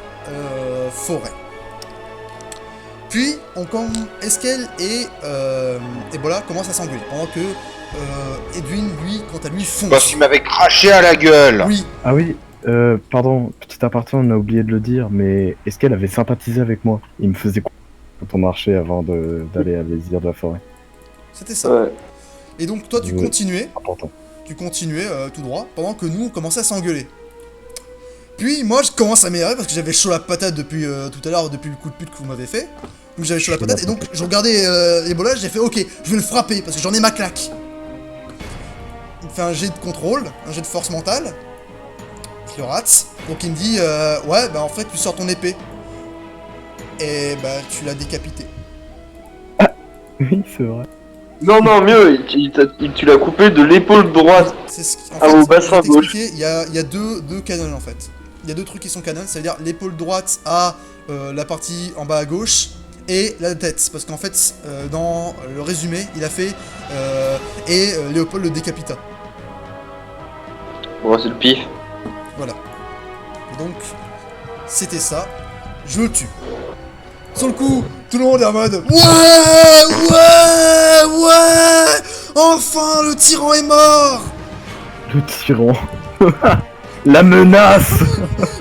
forêt. Puis, Eskel et Ebola commencent à s'engueuler pendant que Edwin, lui, quant à lui, fonce. Parce qu'il m'avait craché à la gueule. Oui, Ah oui, pardon, petit aparté, on a oublié de le dire, mais est-ce qu'elle avait sympathisé avec moi? Il me faisait quoi quand on marchait avant d'aller à la lisière de la forêt? c'était ça. Ouais. Et donc, toi, tu Oui. continuais. Important. Tu continuais tout droit, pendant que nous, on commençait à s'engueuler. Puis, moi, je commence à m'énerver parce que j'avais chaud la patate depuis tout à l'heure, depuis le coup de pute que vous m'avez fait. Donc, j'avais chaud la patate, et donc, je regardais Ebola, j'ai fait, ok, je vais le frapper, parce que j'en ai ma claque. Il me fait un jet de contrôle, un jet de force mentale. Je le rate. Donc, il me dit, ouais, bah, en fait, tu sors ton épée. Et, bah, tu l'as décapité. Oui, c'est vrai. Non, non, mieux, tu l'as coupé de l'épaule droite. C'est ce qui, en Ah, fait, au je bassin vais gauche. t'expliquer, il y a deux canons en fait. Il y a deux trucs qui sont canons, ça veut dire l'épaule droite à la partie en bas à gauche et la tête. Parce qu'en fait, dans le résumé, il a fait Léopold le décapita. Bon, c'est le pif. Voilà. Et donc, c'était ça. Je le tue. Sur le coup, tout le monde est en mode ouais, enfin le tyran est mort. Le tyran. La menace.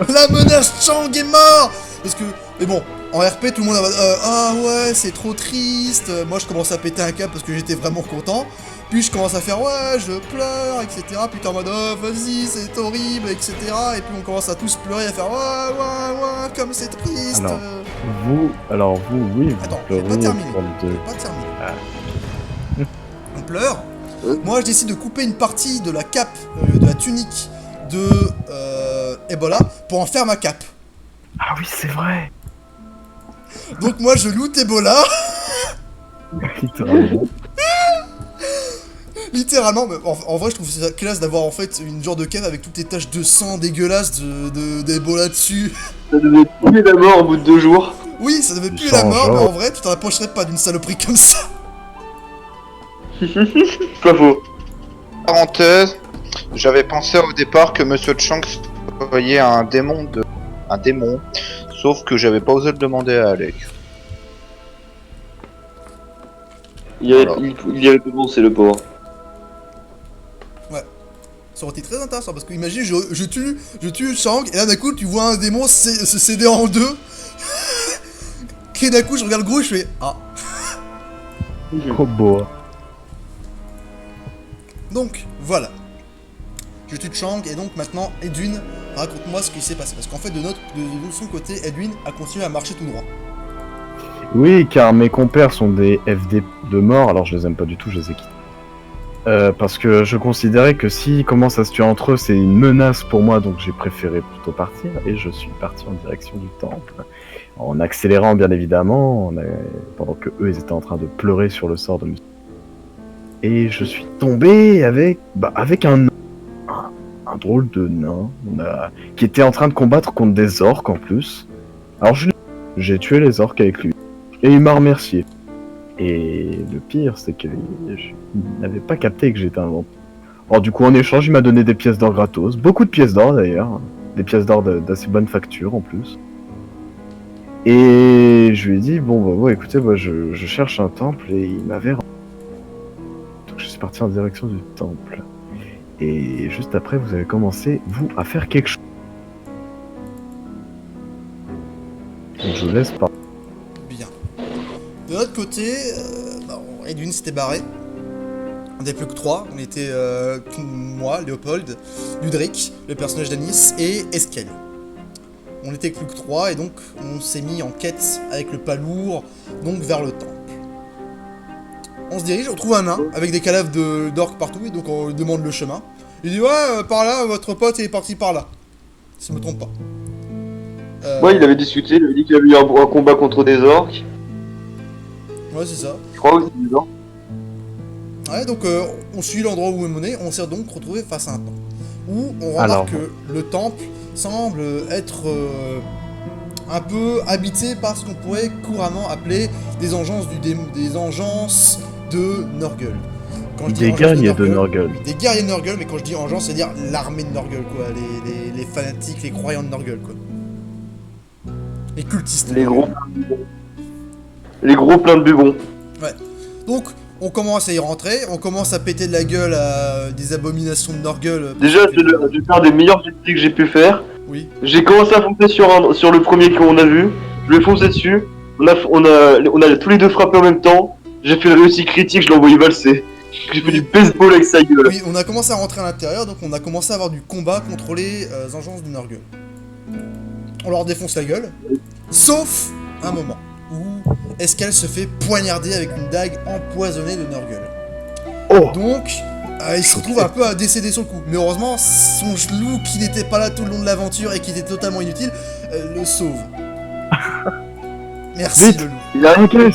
La menace Chang est mort. Parce que, mais bon, en RP tout le monde a ah ouais c'est trop triste. Moi je commence à péter un câble parce que j'étais vraiment content. Puis je commence à faire ouais je pleure etc. Puis t'es en mode oh vas-y c'est horrible etc. Et puis on commence à tous pleurer à faire ouais comme c'est triste. Alors vous, oui, vous Attends, j'ai pleurez pas terminé. autour de... J'ai pas terminé. Ah. On pleure. Moi je décide de couper une partie de la cape, de la tunique de Ebola pour en faire ma cape. Ah oui, c'est vrai. Donc moi je loot Ebola. Littéralement. Littéralement, mais en vrai je trouve ça classe d'avoir en fait une genre de cape avec toutes les taches de sang dégueulasses d'Ebola dessus. Ça devait puer la mort au bout de 2 jours. Oui, ça devait puer Genre, la mort, mais genre. en vrai tu t'en approcherais pas d'une saloperie comme ça. Pas faux. Parenthèse, j'avais pensé au départ que Monsieur Chang voyait un démon, sauf que j'avais pas osé le demander à Alec. Il y avait pensé le pauvre. Ça aurait été très intéressant parce que imagine je tue Shang et là d'un coup tu vois un démon se céder en deux. Et d'un coup je regarde le gros et je fais ah. Trop beau. Donc voilà. Je tue Chang et donc maintenant Edwin raconte-moi ce qui s'est passé parce qu'en fait de son côté Edwin a continué à marcher tout droit. Oui, car mes compères sont des FD de mort, alors je les aime pas du tout, je les ai quittés. Parce que je considérais que s'ils commencent à se tuer entre eux, c'est une menace pour moi, donc j'ai préféré plutôt partir, et je suis parti en direction du temple. En accélérant, bien évidemment, pendant que eux, ils étaient en train de pleurer sur le sort de Monsieur. Et je suis tombé avec un drôle de nain, qui était en train de combattre contre des orques en plus. Alors j'ai tué les orques avec lui, et il m'a remercié. Et le pire, c'est qu'il n'avait pas capté que j'étais un vampire. Alors du coup, en échange, il m'a donné des pièces d'or gratos. Beaucoup de pièces d'or d'ailleurs. Des pièces d'or d'assez bonne facture en plus. Et je lui ai dit, bon, écoutez, moi je cherche un temple et il m'avait... Donc je suis parti en direction du temple. Et juste après, vous avez commencé, vous, à faire quelque chose. Donc je vous laisse pas. Bien. De l'autre côté, Edwin s'était barré. On n'était plus que 3. On était moi, Léopold, Ludric, le personnage d'Anis, et Eskel. On n'était plus que 3 et donc on s'est mis en quête avec le palourd, donc vers le temple. On se dirige, on trouve un nain avec des cadavres d'orques partout et donc on lui demande le chemin. Il dit ouais, par là, votre pote est parti par là. Si je me trompe pas. Ouais, il avait discuté, il avait dit qu'il avait eu un combat contre des orques. Ouais, c'est ça. Je crois que c'est des orques. Ouais, donc on suit l'endroit où on est, on s'est donc retrouvé face à un temple. Où on remarque que le temple semble être un peu habité par ce qu'on pourrait couramment appeler des engences des engences de Nurgle. Quand je dis Des engences guerriers de Nurgle. oui, des guerriers de Nurgle, mais quand je dis engences, c'est-à-dire l'armée de Nurgle, quoi. Les fanatiques, les croyants de Nurgle, quoi. Les cultistes. Les gros pleins de bubons. Ouais. Donc, on commence à y rentrer, on commence à péter de la gueule à des abominations de Nurgle. Déjà, je vais faire des meilleurs GT que j'ai pu faire. Oui. J'ai commencé à foncer sur le premier qu'on a vu. Je lui ai foncé dessus. On a tous les deux frappé en même temps. J'ai fait le réussi critique, je l'ai envoyé valser. J'ai fait du baseball avec sa gueule. Oui, on a commencé à rentrer à l'intérieur, donc on a commencé à avoir du combat contre les engences du Nurgle. On leur défonce la gueule, sauf un moment où Eskel se fait poignarder avec une dague empoisonnée de Nurgle. Oh. Donc, il se retrouve un peu à décéder sur le coup. Mais heureusement, son loup qui n'était pas là tout le long de l'aventure et qui était totalement inutile, le sauve. Merci Vite. le loup. Il a rien fait.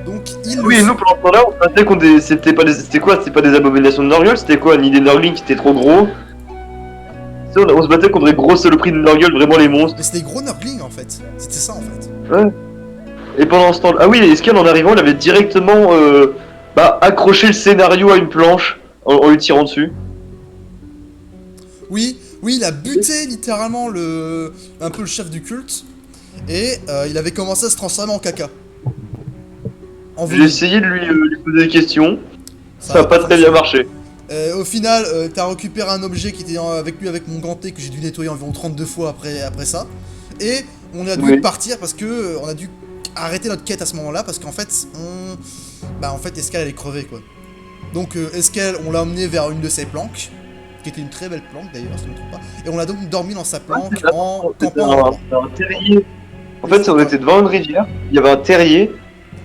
Donc il Oui, et nous pendant ce temps-là, on pensait qu'on c'était pas des abominations de Nurgle, c'était quoi? Ni des Nurglings qui étaient trop gros. On se battait contre des grosses saloperies de Nurgle, vraiment les monstres. Mais c'était des gros Nurglings en fait. C'était ça en fait. Ouais. Et pendant ce temps-là, ah oui, Eskel en arrivant, il avait directement accroché le scénario à une planche en lui tirant dessus. Oui, il a buté littéralement un peu le chef du culte. Et il avait commencé à se transformer en caca. J'ai essayé de lui poser des questions, ça a pas très bien marché. Au final, t'as récupéré un objet qui était avec lui avec mon ganté que j'ai dû nettoyer environ 32 fois après ça. Et on a dû partir parce que on a dû arrêter notre quête à ce moment-là parce qu'en fait, Eskel allait crever quoi. Donc Eskel, on l'a emmené vers une de ses planques, qui était une très belle planque d'ailleurs, si je ne me trompe pas. Et on a donc dormi dans sa planque en campant. C'était un terrier. En fait, on était devant une rivière, il y avait un terrier.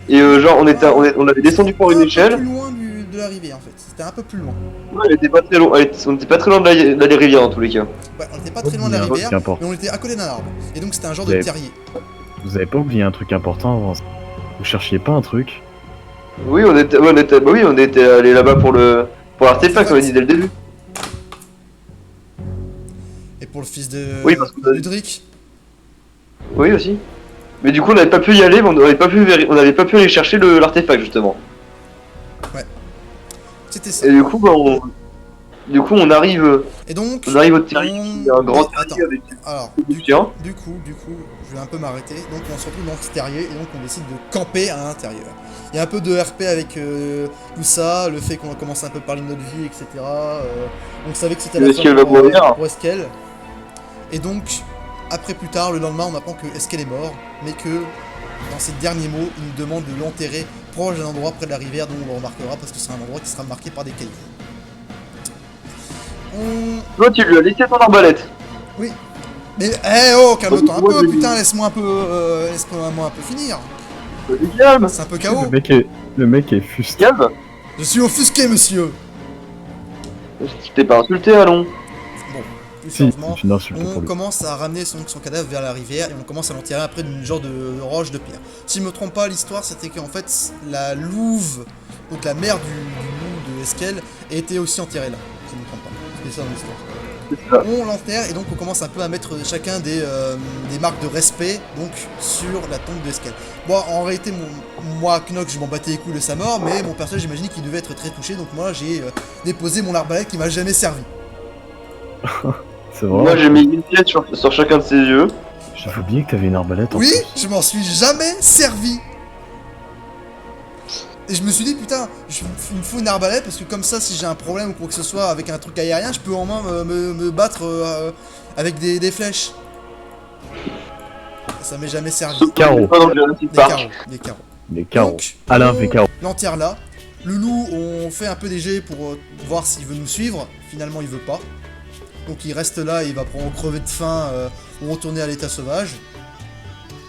Et on avait descendu par une échelle. Un peu plus loin de la rivière en fait, c'était un peu plus loin. Ouais, elle était pas très loin, on était pas très loin de la rivière dans tous les cas. Ouais, on était pas très loin de la rivière, mais on était à côté d'un arbre. Et donc c'était un genre de terrier. Vous avez pas oublié un truc important avant ça? Vous cherchiez pas un truc? Oui, on était allé là-bas pour l'artefact, on l'a dit dès le début. Et pour le fils de Ludric. Oui aussi. Mais du coup on n'avait pas pu y aller, on n'avait pas pu aller chercher l'artefact justement. Ouais. C'était ça. Et du coup on arrive. Et donc on arrive au terrier, il y a un grand terrier avec. Alors, du coup, je vais un peu m'arrêter. Donc on se retrouve dans ce terrier et donc on décide de camper à l'intérieur. Il y a un peu de RP avec tout ça, le fait qu'on a commencé un peu à parler de notre vie, etc. On savait que c'était la fin pour Eskel. Et donc, après plus tard, le lendemain, on apprend que Eskel est mort, mais que dans ses derniers mots, il nous demande de l'enterrer proche d'un endroit près de la rivière dont on le remarquera parce que c'est un endroit qui sera marqué par des cailloux. Toi tu lui as laissé ton arbalète. Oui. Mais calme-toi un peu, putain, laisse-moi un peu finir. Calme. C'est un peu chaos. Le mec est fusqué. Calme. Je suis offusqué, monsieur. Je t'ai pas insulté, allons. Bon, plus Si, sérieusement, c'est une insulte on pour lui. commence à ramener son cadavre vers la rivière et on commence à l'enterrer après d'une genre de roche de pierre. Si je me trompe pas, l'histoire c'était qu'en fait la louve, donc la mère du loup de Eskel, était aussi enterrée là. Si je me trompe pas. C'est ça l'histoire. On l'enterre et donc on commence un peu à mettre chacun des marques de respect donc sur la tombe de Eskel. Bon, en réalité, moi, Knox, je m'en battais les couilles de sa mort, mais mon personnage, j'imagine qu'il devait être très touché, donc moi, j'ai déposé mon arbalète qui m'a jamais servi. C'est vrai. Moi, j'ai mis une pièce sur chacun de ses yeux. J'avais oublié que t'avais une arbalète. Oui, je m'en suis jamais servi. Et je me suis dit, putain, il me faut une arbalète parce que comme ça, si j'ai un problème ou quoi que ce soit avec un truc aérien, je peux au moins me battre avec des flèches. Ça m'est jamais servi. Carreaux. Pas dans le Jurassic Des Park. carreaux, des carreaux. Des carreaux. Donc, Alain on fait carreaux. l'enterre là. Le loup, on fait un peu des jets pour voir s'il veut nous suivre. Finalement, il veut pas. Donc il reste là, il va probablement crever de faim ou retourner à l'état sauvage.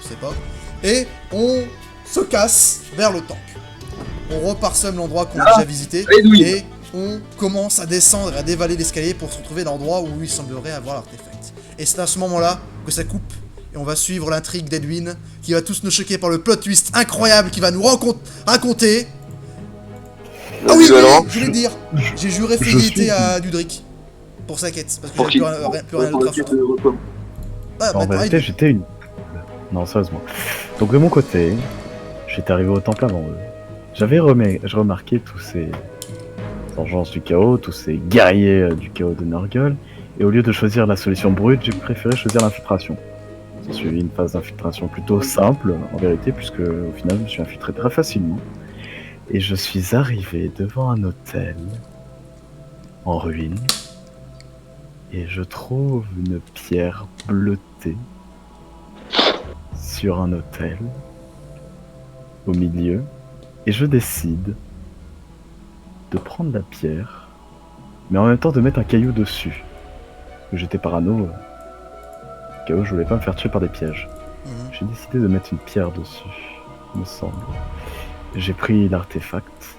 Je sais pas. Et on se casse vers le temple. On reparsème l'endroit qu'on a déjà visité. Edwin. Et on commence à descendre et à dévaler l'escalier pour se retrouver à l'endroit où il semblerait avoir l'artefact. Et c'est à ce moment-là que ça coupe. Et on va suivre l'intrigue d'Edwin, qui va tous nous choquer par le plot twist incroyable qu'il va nous raconter. Ah oui, Violent. je voulais dire, j'ai juré je fidélité suis- à Dudrick. Pour sa quête, parce que Pour j'ai qui plus rien d'autre à foutre. Ah, En maintenant, vérité, j'étais une. Non, sérieusement. Donc, de mon côté, j'étais arrivé au temple avant eux. J'ai remarqué tous ces vengeances du chaos, tous ces guerriers du chaos de Nurgle. Et au lieu de choisir la solution brute, j'ai préféré choisir l'infiltration. J'ai suivi une phase d'infiltration plutôt simple, en vérité, puisque au final, je me suis infiltré très facilement. Et je suis arrivé devant un hôtel en ruine. Et je trouve une pierre bleutée sur un autel au milieu. Et je décide de prendre la pierre, mais en même temps de mettre un caillou dessus. Parce que j'étais parano. Au cas où je voulais pas me faire tuer par des pièges. Mhm. J'ai décidé de mettre une pierre dessus, me semble. J'ai pris l'artefact,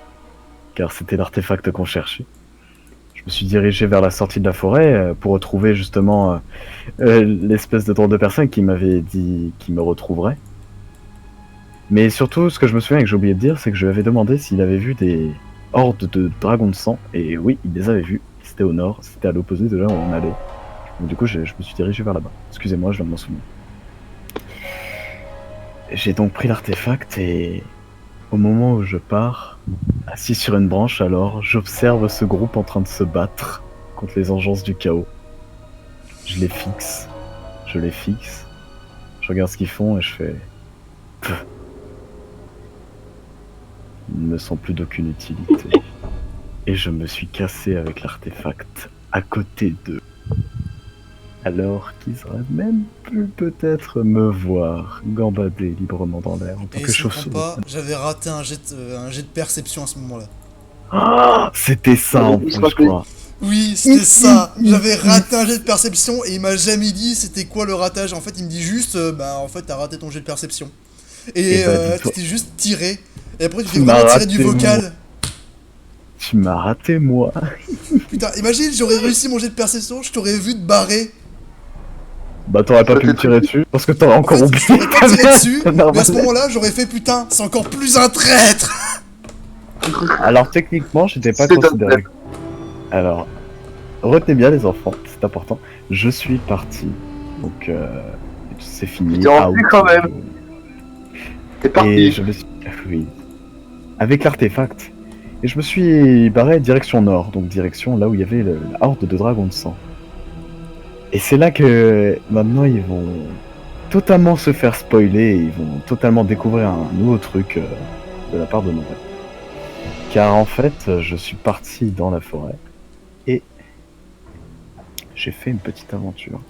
car c'était l'artefact qu'on cherchait. Je me suis dirigé vers la sortie de la forêt pour retrouver justement l'espèce de drôle de personne qui m'avait dit qu'il me retrouverait. Mais surtout, ce que je me souviens et que j'ai oublié de dire, c'est que je lui avais demandé s'il avait vu des hordes de dragons de sang, et oui, il les avait vus. C'était au nord, c'était à l'opposé de là où on allait. Donc, du coup, je me suis dirigé vers là-bas. Excusez-moi, je viens de m'en souvenir. J'ai donc pris l'artefact et au moment où je pars, assis sur une branche, alors j'observe ce groupe en train de se battre contre les engences du chaos. Je les fixe, je regarde ce qu'ils font et je fais... Pff. Ils ne sont plus d'aucune utilité. Et je me suis cassé avec l'artefact à côté d'eux. Alors qu'ils auraient même pu peut-être me voir gambader librement dans l'air en tant Et que je comprends chauve-souris. pas, j'avais raté un jet de perception à ce moment-là. Ah, c'était ça en plus, je crois. Oui, c'était ça. J'avais raté un jet de perception et il m'a jamais dit c'était quoi le ratage. En fait, il me dit juste, bah en fait, t'as raté ton jet de perception. Et Eh ben, dis-toi. tu t'es juste tiré. Et après, tu Tu t'es m'as vraiment tiré du raté, vocal. Tu m'as raté, moi. Putain, imagine, j'aurais réussi mon jet de perception, je t'aurais vu te barrer. Bah, t'aurais pas pu me tirer dessus parce que t'aurais En encore fait, oublié. je t'aurais pas tiré dessus, mais à ce Normalement. moment-là, j'aurais fait putain, c'est encore plus un traître. Alors, techniquement, j'étais pas C'est un considéré. Alors, retenez bien, les enfants, c'est important. Je suis parti. Donc, c'est fini. T'es en out. vue quand même. T'es Et parti. je me suis... Oui. Avec l'artefact. Et je me suis barré direction nord, donc direction là où il y avait la horde de dragons de sang. Et c'est là que maintenant ils vont totalement se faire spoiler, et ils vont totalement découvrir un nouveau truc de la part de Noël. Car en fait, je suis parti dans la forêt et j'ai fait une petite aventure.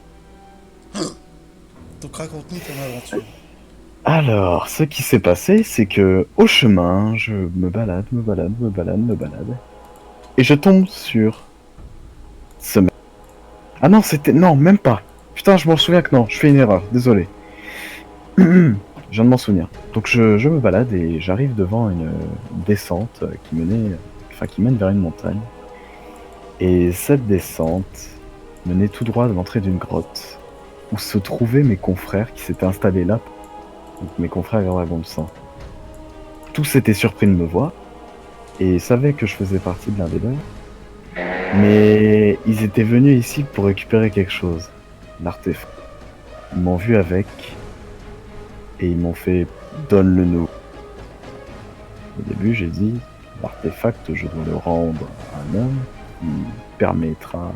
Donc raconte-nous ton aventure. Alors, ce qui s'est passé, c'est que au chemin, je me balade, et je tombe sur ce mec. Ah non, c'était... Non, même pas. Putain, je m'en souviens que non, je fais une erreur, désolé. Je viens de m'en souvenir. Donc je me balade et j'arrive devant une descente qui mène vers une montagne. Et cette descente menait tout droit de l'entrée d'une grotte où se trouvaient mes confrères qui s'étaient installés là. Donc mes confrères dragons de sang. Tous étaient surpris de me voir et savaient que je faisais partie de l'un des leurs. Mais ils étaient venus ici pour récupérer quelque chose, l'artefact. Ils m'ont vu avec et ils m'ont fait donne-le nous. Au début j'ai dit l'artefact je dois le rendre à un homme qui permettra,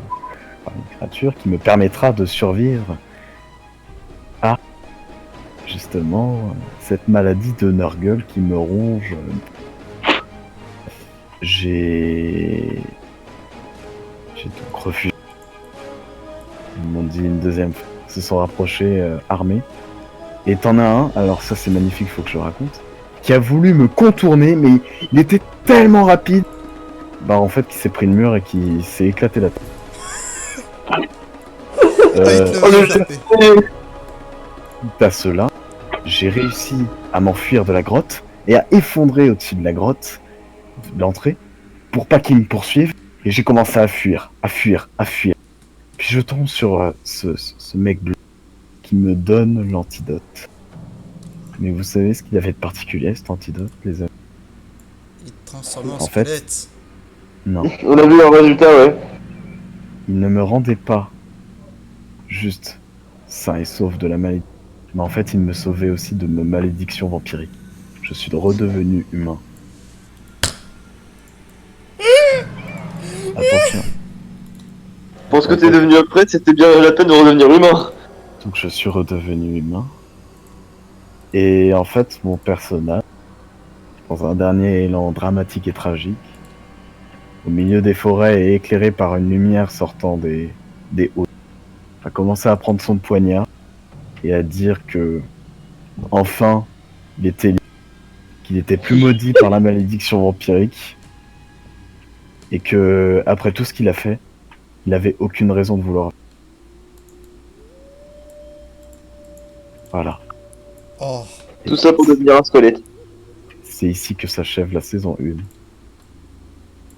enfin une créature qui me permettra de survivre à justement cette maladie de Nurgle qui me ronge J'ai donc refusé. Ils m'ont dit une deuxième fois. Ils se sont rapprochés armés. Et t'en as un, alors ça c'est magnifique, faut que je le raconte, qui a voulu me contourner, mais il était tellement rapide, bah en fait, qu'il s'est pris le mur et qu'il s'est éclaté la tête. Ah, il te oh, l'a le tapé. À cela, j'ai réussi à m'enfuir de la grotte et à effondrer au-dessus de la grotte, de l'entrée, pour pas qu'il me poursuive. Et j'ai commencé à fuir, à fuir, à fuir. Puis je tombe sur ce mec bleu qui me donne l'antidote. Mais vous savez ce qu'il avait de particulier, cet antidote, les amis? Il te transforme en En fait- squelette. Non, On a vu le résultat, ouais. il ne me rendait pas juste sain et sauf de la maladie, mais en fait, il me sauvait aussi de ma malédiction vampirique. Je suis redevenu humain. Attention. Pour ce que t'es devenu après, c'était bien la peine de redevenir humain. Donc je suis redevenu humain. Et en fait, mon personnage, dans un dernier élan dramatique et tragique, au milieu des forêts et éclairé par une lumière sortant des hauts, a commencé à prendre son poignard et à dire que, enfin, il était libre, qu'il était plus maudit par la malédiction vampirique, et que, après tout ce qu'il a fait, il avait aucune raison de vouloir. Voilà. Oh. Tout ça pour devenir un squelette. C'est ici que s'achève la saison 1.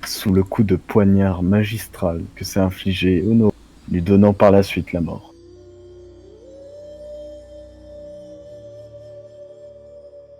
Sous le coup de poignard magistral que s'est infligé Ono, lui donnant par la suite la mort.